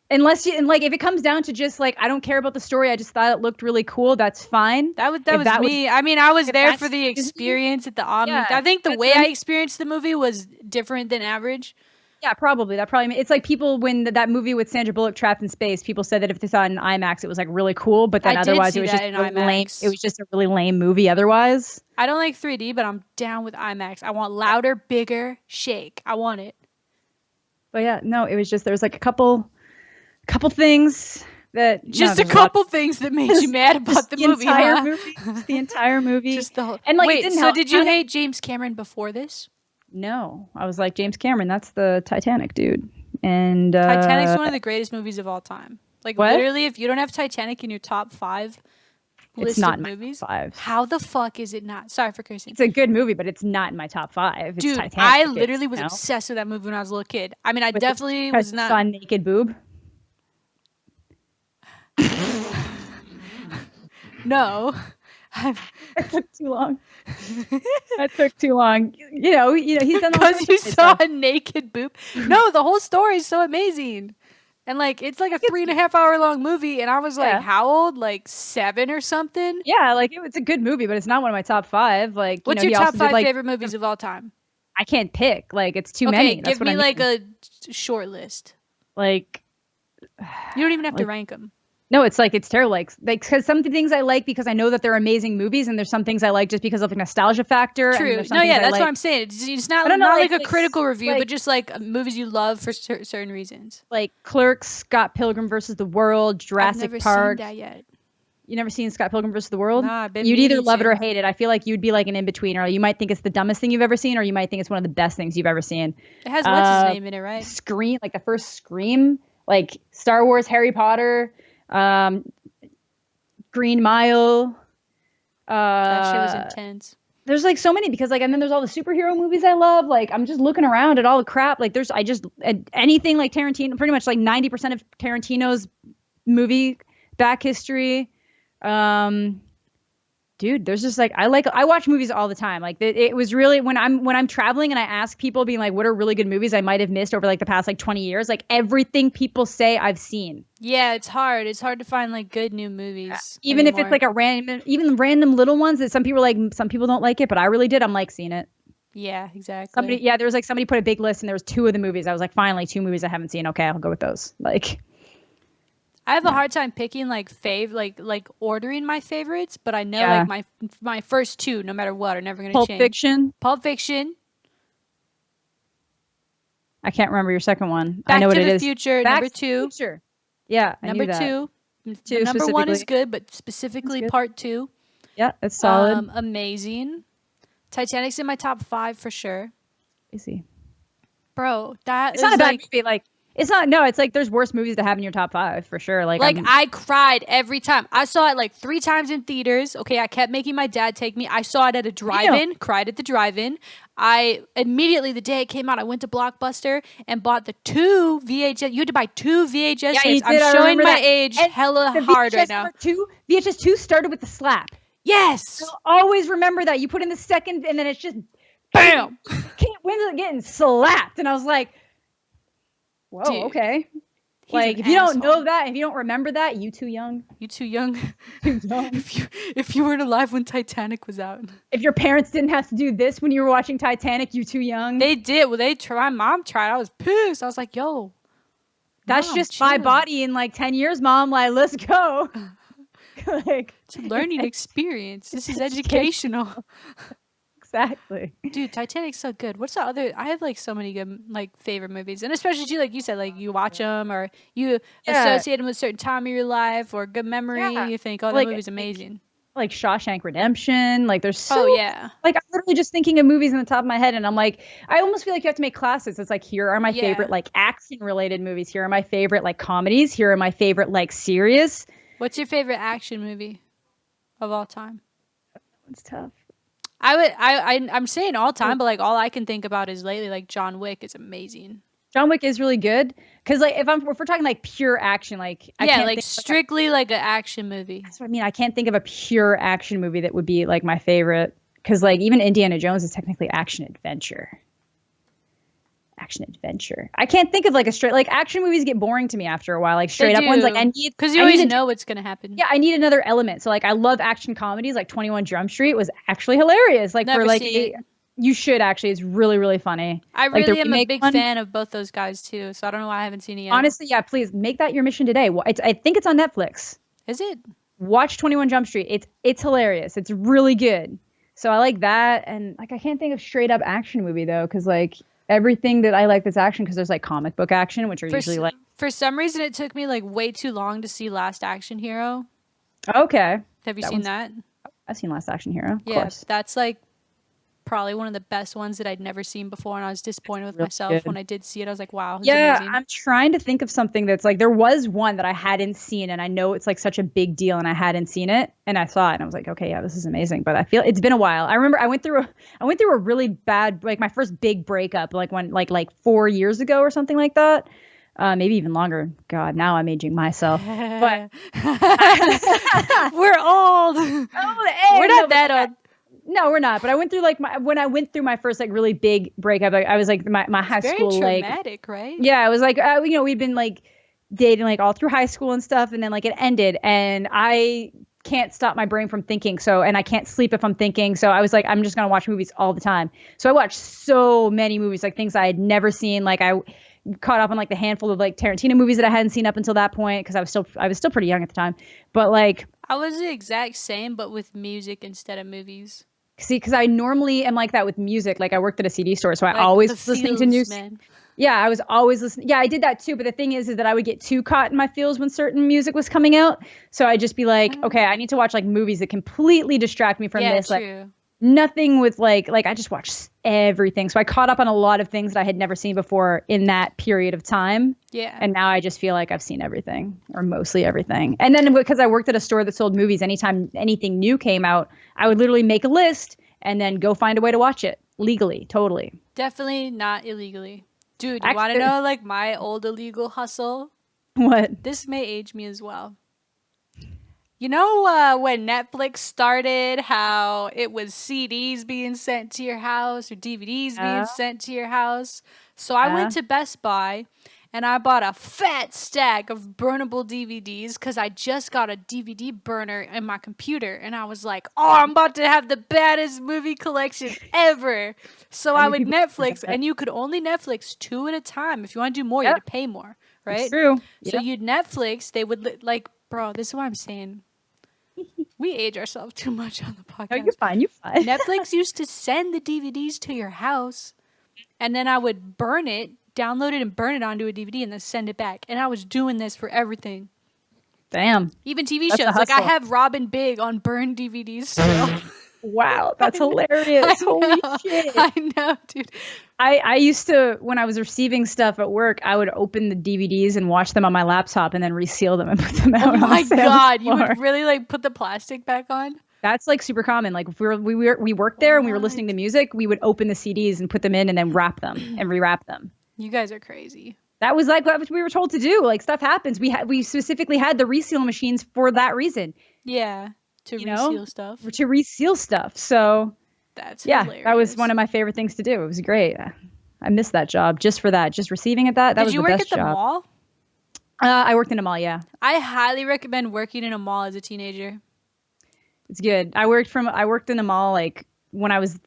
Unless if it comes down to just like I don't care about the story, I just thought it looked really cool. That's fine. That was me. I mean, I was there for the experience at the Omni. Yeah, I think the way I experienced the movie was different than average. Yeah, probably. It's like people when that movie with Sandra Bullock, Trapped in Space. People said that if they saw it in IMAX, it was like really cool, but then otherwise it was just really lame. It was just a really lame movie. Otherwise, I don't like 3D, but I'm down with IMAX. I want louder, bigger, shake. I want it. But yeah, no, it was just there was like a couple things that just a couple things that made you mad about the movie. Just the entire movie. Just the whole. And like, wait, so did you hate James Cameron before this? No, I was like James Cameron. That's the Titanic dude. And Titanic's one of the greatest movies of all time. Like literally, if you don't have Titanic in your top 5 list of movies, my top 5. How the fuck is it not? Sorry for cursing. It's a good movie, but it's not in my top 5. It's Dude, Titanic I literally was obsessed with that movie when I was a little kid. I mean, I definitely was not. Saw naked boob. No. That took too long. That took too long. You know, he's done because you saw a naked boob. No, the whole story is so amazing. And like it's like a 3.5 hour long movie, and I was like, how old? Like 7 or something? Yeah, like it's a good movie, but it's not one of my top 5. Like, what's your top 5 favorite movies of all time? I can't pick. Like, it's too many. That's give me like a short list. Like, you don't even have to rank them. No, it's terrible. Like because some things I like because I know that they're amazing movies, and there's some things I like just because of the nostalgia factor. True. And no, yeah, that's what I'm saying. It's not like a critical review, but just like movies you love for certain reasons. Like Clerks, Scott Pilgrim versus the World, Jurassic Park. I've never seen that yet. You never seen Scott Pilgrim versus the World? No, I've been. You'd either love it or hate it. I feel like you'd be like an in-betweener. You might think it's the dumbest thing you've ever seen, or you might think it's one of the best things you've ever seen. It has what's his name in it, right? Scream, like the first Scream, like Star Wars, Harry Potter. Green Mile. That shit was intense. There's like so many because like, and then there's all the superhero movies I love. Like I'm just looking around at all the crap. Like anything like Tarantino, pretty much like 90% of Tarantino's movie back history. Dude, there's just like I watch movies all the time. Like it was really when I'm traveling and I ask people being like, what are really good movies I might have missed over like the past like 20 years? Like everything people say I've seen. Yeah, it's hard. It's hard to find like good new movies. Even if it's like even random little ones that some people don't like it, but I really did. I'm like seeing it. Yeah, Somebody, exactly. yeah, there was like somebody put a big list and there was 2 of the movies. I was like, finally, 2 movies I haven't seen. Okay, I'll go with those. Like, I have a yeah, hard time picking like like ordering my favorites, but I know like yeah. my first two, no matter what, are never gonna Pulp change. Fiction. Pulp Fiction, I can't remember your second one. I know Back what to it the is. Future, Back number to the two. Future. Yeah, I Number knew that. two. The 2 number one is specifically. good, but That's specifically good. part two. Yeah, it's solid. Amazing. Titanic's in my top five for sure. Easy. Bro, that It's not a is bad like movie. Like, it's not. No, it's like there's worse movies to have in your top 5 for sure. Like, like I'm. I cried every time. I saw it like 3 times in theaters. Okay, I kept making my dad take me. I saw it at a You. drive-in, cried at the drive-in. I immediately the day it came out, I went to Blockbuster and bought the 2 VHS. You had to buy 2 VHS Yeah, tapes. you I'm did. I showing remember my that. age And hella the hard right VHS now. number 2, VHS 2 started with the slap. Yes. I'll always remember that. You put in the second, and then it's just Bam. can't win getting slapped. And I was like, whoa, Dude, okay. he's an Like, if you don't asshole. know that, if you don't remember that, you too young. You too young. Too young. If you weren't alive when Titanic was out. If your parents didn't have to do this when you were watching Titanic, you too young. They did. Well, they tried. My mom tried. I was pissed. I was like, yo, That's mom, just my chill. body in like 10 years, mom. Like, let's go. Like, It's a learning experience. This is education. educational. Exactly. Dude, Titanic's so good. What's the other? I have like so many good like favorite movies, and especially too, like you said, like you watch them or you Yeah. associate them with a certain time of your life or good memory. Yeah. You think, oh, that Like, movie's amazing. like Shawshank Redemption. Like, there's Oh so yeah, like I'm literally just thinking of movies in the top of my head, and I'm like, I almost feel like you have to make classes. It's like, here are my favorite yeah. like action related movies. Here are my favorite like comedies. Here are my favorite like serious. What's your favorite action movie of all time? It's tough. I'm saying all time, but like all I can think about is lately, like John Wick is amazing. John Wick is really good because like if we're talking like pure action, like I Yeah, can't like think. strictly like an action movie. That's what I mean. I can't think of a pure action movie that would be like my favorite because like even Indiana Jones is technically action adventure. Action adventure. I can't think of like a straight like action movies get boring to me after a while. Like They straight up ones like do because you I need always a know what's gonna happen. yeah, I need another element. So like I love action comedies like 21 Jump Street was actually hilarious. Like Never for like seen it. you should actually. It's really really funny. I Like the really am a remake big one. fan of both those guys too, so I don't know why I haven't seen it yet. Honestly, yeah, please make that your mission today. I think it's on Netflix. Is it? Watch 21 Jump Street. It's hilarious. It's really good. So I like that, and like I can't think of straight up action movie though, because like everything that I like that's action, because there's like comic book action, which are usually like For some reason, it took me like way too long to see Last Action Hero. okay. Have you That seen one's that? I've seen Last Action Hero. Of Yeah, course. that's like probably one of the best ones that I'd never seen before, and I was disappointed with Really myself when good. I did see it. I was like, wow, it's Yeah, amazing. I'm trying to think of something that's like there was one that I hadn't seen, and I know it's like such a big deal, and I hadn't seen it, and I saw it, and I was like, okay, yeah, this is amazing. But I feel it's been a while. I remember I went through a really bad like my first big breakup like when like 4 years ago or something like that. Maybe even longer. God, now I'm aging myself. But We're old. oh, hey, We're not that old. no, we're not. But I went through like when I went through my first like really big breakup. Like, I was like my high Very school like traumatic, right? yeah, I was like we'd been like dating like all through high school and stuff, and then like it ended, and I can't stop my brain from thinking. So and I can't sleep if I'm thinking. So I was like, I'm just gonna watch movies all the time. So I watched so many movies, like things I had never seen. Like I caught up on like the handful of like Tarantino movies that I hadn't seen up until that point because I was still pretty young at the time. But like I was the exact same, but with music instead of movies. see, because I normally am like that with music. Like I worked at a CD store, so I Like always the was listening to feels, man. yeah, I was always listening. Yeah, I did that too. But the thing is that I would get too caught in my feels when certain music was coming out. So I'd just be like, okay, I need to watch like movies that completely distract me from Yeah, this. Like true. nothing with like I just watched everything. So I caught up on a lot of things that I had never seen before in that period of time. Yeah. And now I just feel like I've seen everything or mostly everything. And then because I worked at a store that sold movies, anytime anything new came out, I would literally make a list and then go find a way to watch it legally, totally. Definitely not illegally. Dude, you want to Actually, know like my old illegal hustle? what? This may age me as well. You know when Netflix started, how it was CDs being sent to your house or DVDs being Yeah, sent to your house? So I yeah. went to Best Buy and I bought a fat stack of burnable DVDs because I just got a DVD burner in my computer, and I was like, "Oh, I'm about to have the baddest movie collection ever." So I would Netflix, and you could only Netflix 2 at a time. If you want to do more, you had to pay more, right? It's true. So you'd Netflix. They would like, bro. This is what I'm saying. We age ourselves too much on the podcast. No, you're fine. You're fine. Netflix used to send the DVDs to your house, and then I would burn it, download it, and burn it onto a DVD, and then send it back. And I was doing this for everything. Damn. Even TV shows. Like, I have Robin Big on burned DVDs still. Wow, that's hilarious. Holy shit. I know, dude. I used to, when I was receiving stuff at work, I would open the DVDs and watch them on my laptop and then reseal them and put them out. Oh my God. You would really like put the plastic back on? That's like super common. Like if we worked there and we were listening to music, we would open the CDs and put them in and then wrap them and rewrap them. You guys are crazy. That was like what we were told to do. Like stuff happens. We specifically had the reseal machines for that reason. Yeah. To reseal stuff. To reseal stuff. So that's hilarious. That was one of my favorite things to do. It was great. I missed that job just for that. Just receiving at that. That was the best job. Did you work at the mall? I worked in a mall, yeah. I highly recommend working in a mall as a teenager. It's good. I worked in a mall like when I was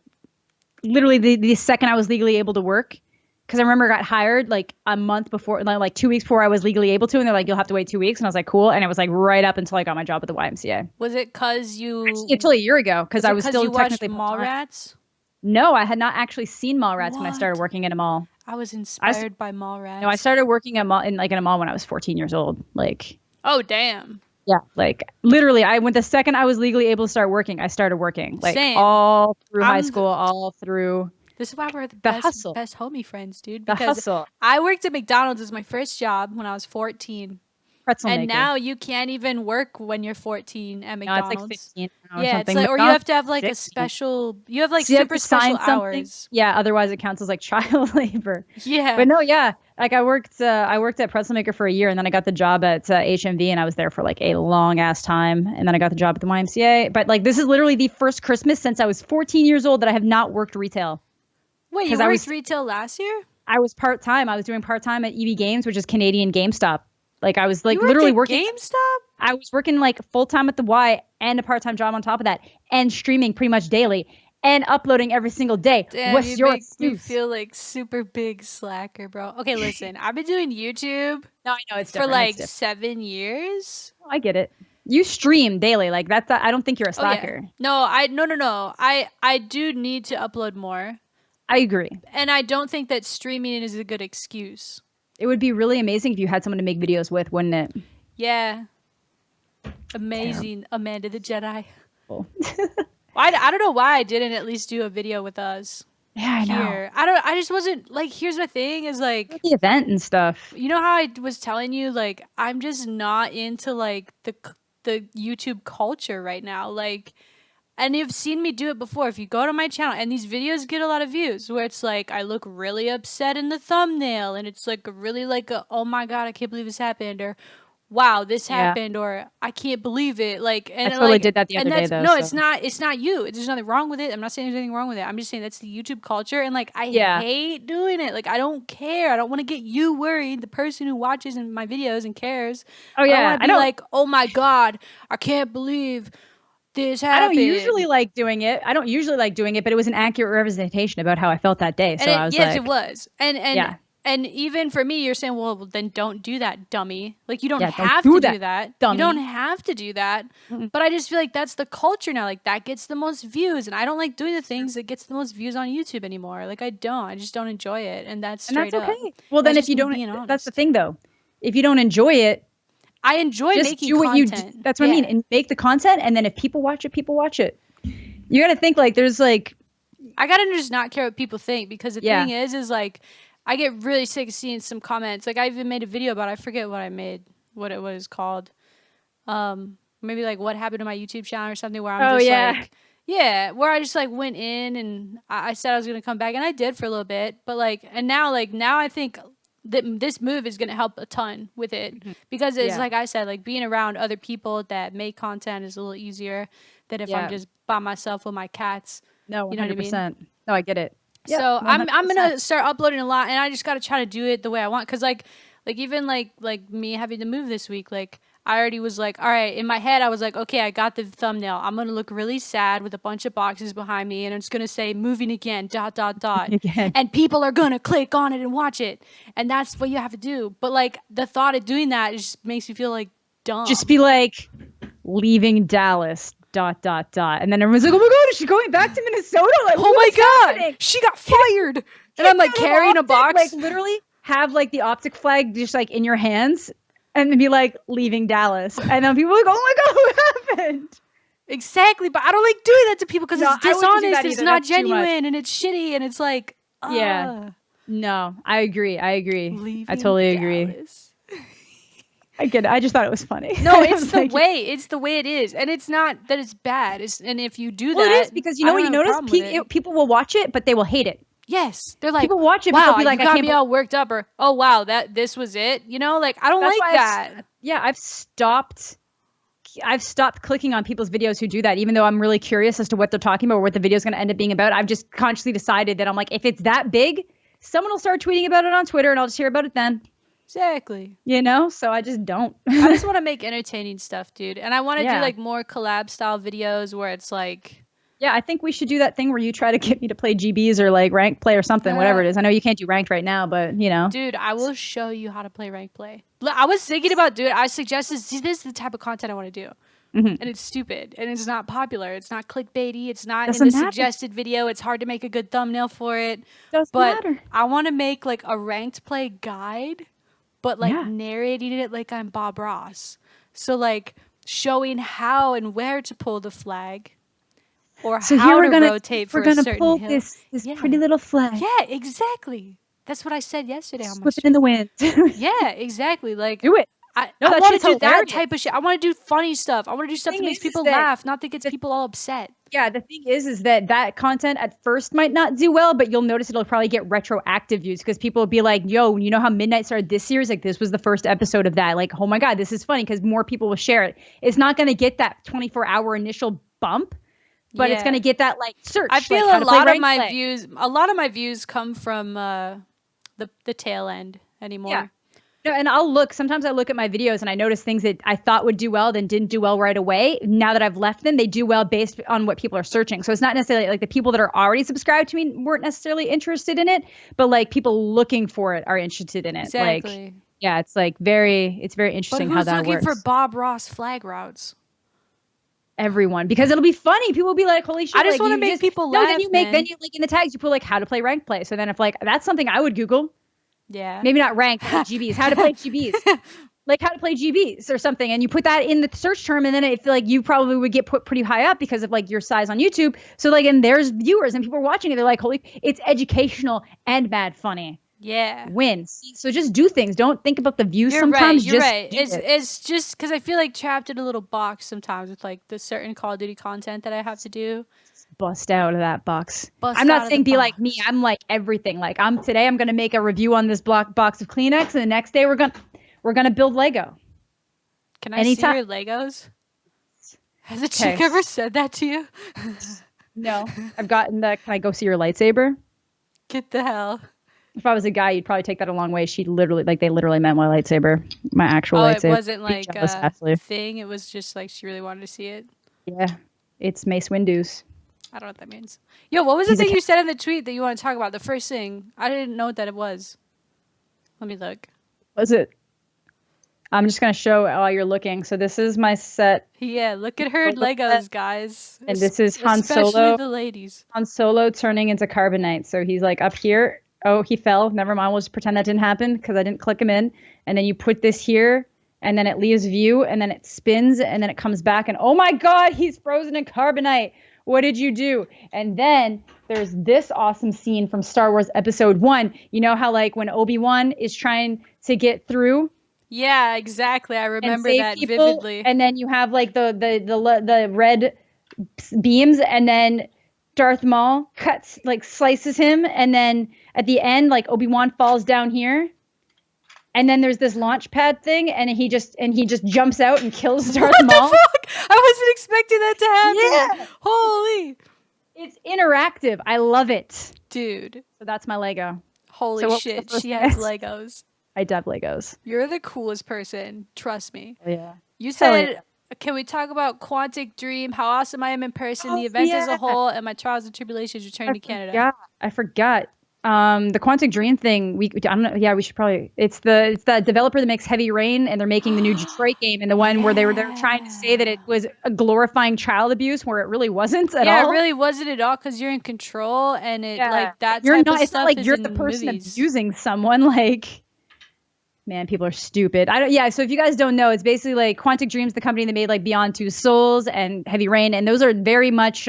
literally the second I was legally able to work. Because I remember I got hired like a month before, like 2 weeks before I was legally able to. And they're like, you'll have to wait 2 weeks. And I was like, cool. And it was like right up until I got my job at the YMCA. Was it because you... Until a year ago. Because I was still technically... Mallrats? No, I had not actually seen Mallrats when I started working in a mall. I was inspired by Mallrats. No, I started working in a mall when I was 14 years old. Like... Oh, damn. Yeah, like literally, the second I was legally able to start working, I started working. Like Same. All through high school, all through... This is why we're the best homie friends, dude. Because the hustle. I worked at McDonald's as my first job when I was 14. Pretzel and maker. Now you can't even work when you're 14 at McDonald's. No, it's like 15 or yeah, something. It's like, or you have to have like 16. A special. You have like super special hours. Yeah, otherwise it counts as like child labor. Yeah. But no, yeah. Like I worked at Pretzel Maker for a year, and then I got the job at HMV, and I was there for like a long ass time, and then I got the job at the YMCA. But like this is literally the first Christmas since I was 14 years old that I have not worked retail. Wait, you worked retail last year? I was part-time. I was doing part-time at EB Games, which is Canadian GameStop. Like I was like literally working GameStop? I was working like full-time at the Y and a part-time job on top of that, and streaming pretty much daily and uploading every single day. Damn, What's your excuse? You feel like super big slacker, bro. Okay, listen, I've been doing YouTube for like 7 years. Oh, I get it. You stream daily, like that's. I don't think you're a slacker. No, no. I do need to upload more. I agree. And I don't think that streaming is a good excuse. It would be really amazing if you had someone to make videos with, wouldn't it? Yeah. Amazing. Damn. Amanda the Jedi. Cool. I don't know why I didn't at least do a video with us. Yeah, I know. I just wasn't like, here's my thing is like the event and stuff. You know how I was telling you, like, I'm just not into like the YouTube culture right now. Like, and you've seen me do it before. If you go to my channel, and these videos get a lot of views, where it's like I look really upset in the thumbnail, and it's like really like oh my God, I can't believe this happened, or wow, this happened, or I can't believe it. Like, and I totally did that the other day though. No, so. It's not you. There's nothing wrong with it. I'm not saying there's anything wrong with it. I'm just saying that's the YouTube culture, and like I hate doing it. Like I don't care. I don't want to get you worried, the person who watches my videos and cares. Oh yeah, I don't like, oh my God, I can't believe this happened. I don't usually like doing it, but it was an accurate representation about how I felt that day. So I was yes, it was. And even for me, you're saying, well, then don't do that, dummy. Like you don't have to do that. Dummy. You don't have to do that. Mm-mm. But I just feel like that's the culture now. Like that gets the most views, and I don't like doing the things that gets the most views on YouTube anymore. Like I just don't enjoy it, and that's straight up. Well, then if you don't, that's the thing though. If you don't enjoy it, I enjoy just making do what content. You do. That's what I mean. And make the content, and then if people watch it, people watch it. You got to think like there's like. I gotta just not care what people think, because the thing is like I get really sick of seeing some comments. Like I even made a video about, I forget what I made, what it was called. Maybe like what happened to my YouTube channel or something, where I'm where I just like went in and I said I was gonna come back, and I did for a little bit, but like, and now I think that this move is going to help a ton with it, because it's like I said, like being around other people that make content is a little easier than if I'm just by myself with my cats. No, 100%. You know what I mean? No, I get it. So I'm going to start uploading a lot, and I just got to try to do it the way I want. Cause like Like even like me having to move this week, like I already was like, all right, in my head I was like, okay, I got the thumbnail. I'm gonna look really sad with a bunch of boxes behind me, and it's gonna say moving again, ... Again. and people are gonna click on it and watch it, and that's what you have to do. But like the thought of doing that just makes me feel like dumb. Just be like, leaving Dallas ... And then everyone's like, oh my god, is she going back to Minnesota? Like, oh my god, happening? she got fired. And I'm like carrying a box. Like literally have like the optic flag just like in your hands and then be like, leaving Dallas. And then people are like, oh my god, what happened? Exactly, but I don't like doing that to people because it's dishonest, it's not genuine, and it's shitty, and it's like, yeah. No, I agree. Leaving I totally Dallas. agree. I get it. I just thought it was funny. No, it's the way. It's the way it is, and it's not that it's bad. And if you do that, it is because you know what you notice? People will watch it, but they will hate it. Yes, they're like, people watch it. Wow, be like, you got me all worked up, or oh wow, this was it. You know, like I don't like that. I've stopped clicking on people's videos who do that, even though I'm really curious as to what they're talking about or what the video is going to end up being about. I've just consciously decided that I'm like, if it's that big, someone will start tweeting about it on Twitter, and I'll just hear about it then. Exactly. You know, so I just don't. I just want to make entertaining stuff, dude. And I want to do like more collab style videos where it's like... Yeah, I think we should do that thing where you try to get me to play GBs or like rank play or something, whatever it is. I know you can't do ranked right now, but you know. Dude, I will show you how to play rank play. I was thinking about doing it. I suggested, see, this is the type of content I want to do. And it's stupid. And it's not popular. It's not clickbaity. It's not in the suggested video. It's hard to make a good thumbnail for it. Doesn't matter. I want to make like a ranked play guide, but like narrating it like I'm Bob Ross. So like showing how and where to pull the flag, or how to rotate for a certain hill. We're gonna pull this pretty little flag. Yeah, exactly. That's what I said yesterday. Slip it in the wind. Yeah, exactly. Like do it. I want to do that type of shit. I want to do funny stuff. I want to do stuff that makes people laugh, not that gets people all upset. Yeah, the thing is that content at first might not do well, but you'll notice it'll probably get retroactive views because people will be like, yo, you know how MiDNiTE started this series? Like, this was the first episode of that. Like, oh my God, this is funny because more people will share it. It's not going to get that 24-hour initial bump, but it's going to get that like search. I feel like a lot of my views come from the tail end anymore. Yeah. No, and sometimes I look at my videos and I notice things that I thought would do well, then didn't do well right away. Now that I've left them, they do well based on what people are searching. So it's not necessarily like the people that are already subscribed to me weren't necessarily interested in it, but like people looking for it are interested in it. Exactly. Like, yeah, it's very interesting how that works. But who's looking for Bob Ross flag routes? Everyone, because it'll be funny. People will be like, holy shit. I just want to make people laugh. Then you like in the tags, you put like how to play rank play. So then if like, that's something I would Google. Yeah. Maybe not rank, but GBs. How to play GBs. Like how to play GBs or something. And you put that in the search term, and then I feel like you probably would get put pretty high up because of like your size on YouTube. So like, and there's viewers and people are watching it. They're like, holy, it's educational and mad funny. Yeah. Wins. So just do things. Don't think about the views sometimes. You're just right. It's just because I feel like trapped in a little box sometimes with like the certain Call of Duty content that I have to do. Bust out of that box. I'm not saying be like me. I'm like everything. Like today I'm gonna make a review on this box of Kleenex, and the next day we're gonna build Lego. Can I see your Legos? Has a chick ever said that to you? No. I've gotten the can I go see your lightsaber? Get the hell. If I was a guy, you'd probably take that a long way. They literally meant my lightsaber. My actual lightsaber. It wasn't like a thing. It was just like she really wanted to see it. Yeah. It's Mace Windu's. I don't know what that means. Yo, what was the thing you said in the tweet that you want to talk about? The first thing. I didn't know what that it was. Let me look. Was it? I'm just going to show while you're looking. So this is my set. Yeah, look at her Legos, guys. And this is Han Solo. Especially the ladies. Han Solo turning into carbonite. So he's like up here. Oh, he fell. Never mind. We'll just pretend that didn't happen because I didn't click him in. And then you put this here. And then it leaves view. And then it spins. And then it comes back. And oh my God, he's frozen in carbonite. What did you do? And then there's this awesome scene from Star Wars Episode 1. You know how like when Obi-Wan is trying to get through? Yeah, exactly. I remember that vividly. And then you have like the red beams, and then Darth Maul slices him, and then at the end, like Obi-Wan falls down here. And then there's this launch pad thing, and he just jumps out and kills Darth Maul. What the fuck? I wasn't expecting that to happen. Yeah. Holy. It's interactive. I love it. Dude. So that's my Lego. Holy shit. She has Legos. I love Legos. You're the coolest person. Trust me. Oh, yeah. You Hell said, yeah. can we talk about Quantic Dream, how awesome I am in person, Oh, the event as a yeah. whole, and my trials and tribulations returning to Canada? I forgot. The Quantic Dream thing. I don't know. Yeah, we should probably. It's the developer that makes Heavy Rain, and they're making the new Detroit game, and the one where they're trying to say that it was a glorifying child abuse, where it really wasn't at all. Yeah, it really wasn't at all because you're in control, and it like that you're type not. of It's not stuff like is you're in the person movies. abusing someone. Like, man, people are stupid. I don't. Yeah. So if you guys don't know, it's basically like Quantic Dream's the company that made like Beyond Two Souls and Heavy Rain, and those are very much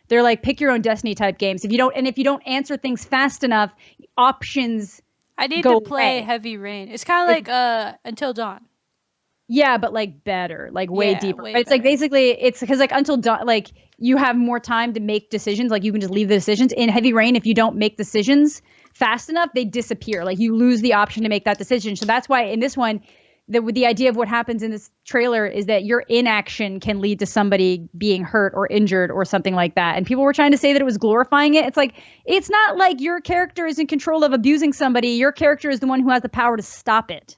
they're like pick your own destiny type games. If you don't answer things fast enough, options I need go to play away. Heavy Rain. It's kind of like Until Dawn. Yeah, but like better, like way deeper. Way But it's better. like basically it's because like Until Dawn, like you have more time to make decisions. Like you can just leave the decisions. In Heavy Rain, if you don't make decisions fast enough, they disappear. Like you lose the option to make that decision. So that's why in this one, the idea of what happens in this trailer is that your inaction can lead to somebody being hurt or injured or something like that. And people were trying to say that it was glorifying it. It's like, it's not like your character is in control of abusing somebody. Your character is the one who has the power to stop it.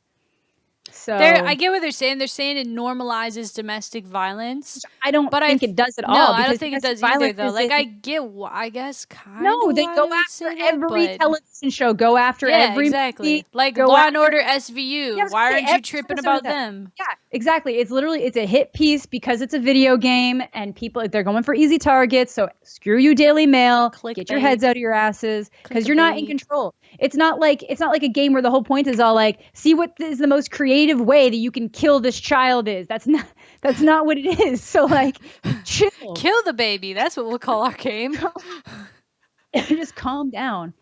So I get what they're saying. They're saying it normalizes domestic violence. I don't think it does at all. No, I don't think it does either, though. Like, I guess kind of. No, they go after every television show. Go after every movie. Like Law and Order SVU. Why aren't you tripping about them? Yeah, exactly. It's a hit piece because it's a video game, and people they're going for easy targets. So screw you, Daily Mail. Get your heads out of your asses because you're not in control. It's not like a game where the whole point is all like, see what is the most creative way that you can kill this child is. That's not what it is. So like, chill. Kill the baby. That's what we'll call our game. Just calm down.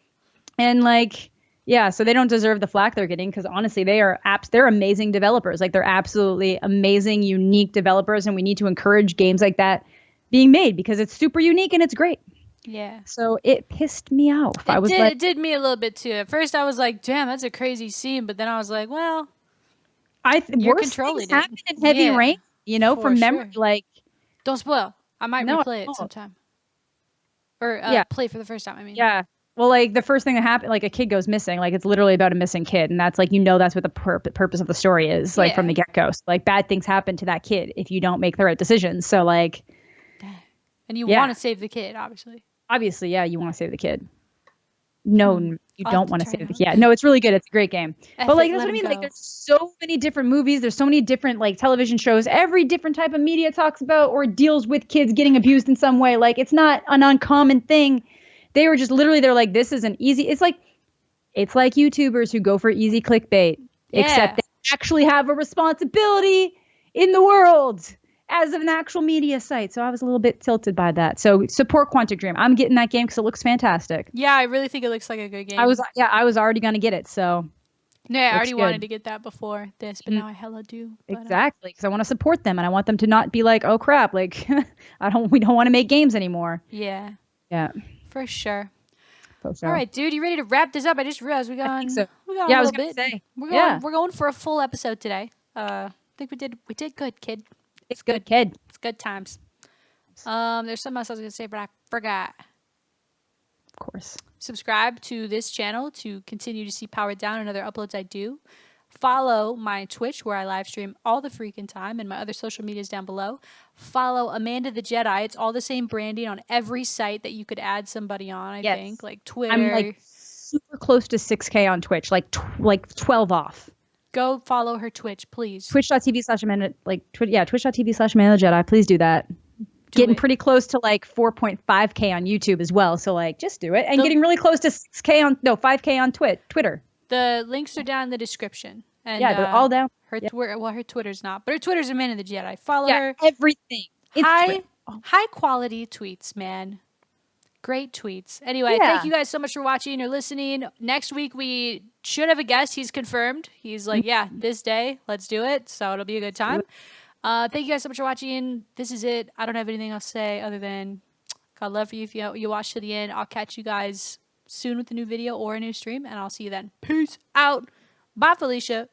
And like, yeah, so they don't deserve the flack they're getting because honestly, they're amazing developers. Like they're absolutely amazing, unique developers, and we need to encourage games like that being made because it's super unique and it's great. Yeah. So it pissed me off. It did me a little bit too. At first, I was like, "Damn, that's a crazy scene," but then I was like, "Well, you're controlling it." Happen in Heavy Rain, from memory. Sure. Like, don't spoil. I might replay it sometime, or play for the first time. I mean, yeah. Well, like the first thing that happened, like a kid goes missing. Like it's literally about a missing kid, and that's like that's what the purpose of the story is. Like from the get-go, so, like bad things happen to that kid if you don't make the right decisions. So like, and you want to save the kid, obviously. Obviously, yeah, you want to save the kid. No, you don't want to save the kid. Yeah, no, it's really good. It's a great game. But like that's what I mean. Like there's so many different movies. There's so many different like television shows. Every different type of media talks about or deals with kids getting abused in some way. Like it's not an uncommon thing. They were just literally they're like, this is an easy. It's like YouTubers who go for easy clickbait, except they actually have a responsibility in the world as an actual media site. So I was a little bit tilted by that. So support Quantic Dream. I'm getting that game because it looks fantastic. Yeah, I really think it looks like a good game. I was already going to get it. So yeah, I already wanted to get that before this, but now I hella do. But, exactly, because I want to support them and I want them to not be like, oh crap, like we don't want to make games anymore. Yeah. Yeah. For sure. All right, dude, you ready to wrap this up? I just realized we got I think so. I was going to say. We're going for a full episode today. I think we did good, kid. It's good, kid. It's good times. There's something else I was going to say, but I forgot. Of course. Subscribe to this channel to continue to see Powered Down and other uploads I do. Follow my Twitch where I live stream all the freaking time and my other social medias down below. Follow Amanda the Jedi. It's all the same branding on every site that you could add somebody on, I think. Like Twitter. I'm like super close to 6K on Twitch, like 12 off. Go follow her Twitch, please. Twitch.tv/Amanda, Twitch.tv/Amanda the Jedi. Please do that. Getting pretty close to like 4.5K on YouTube as well. So like, just do it. And getting really close to 5K on Twitter. The links are down in the description. And, they're all down. Her Twitter's not, but her Twitter's Amanda the Jedi. Follow her. Everything. High quality tweets, man. Great tweets. Anyway, thank you guys so much for watching or listening. Next week, we should have a guest. He's confirmed. He's like, this day, let's do it. So it'll be a good time. Thank you guys so much for watching. This is it. I don't have anything else to say other than God love you if you watch to the end. I'll catch you guys soon with a new video or a new stream, and I'll see you then. Peace out. Bye, Felicia.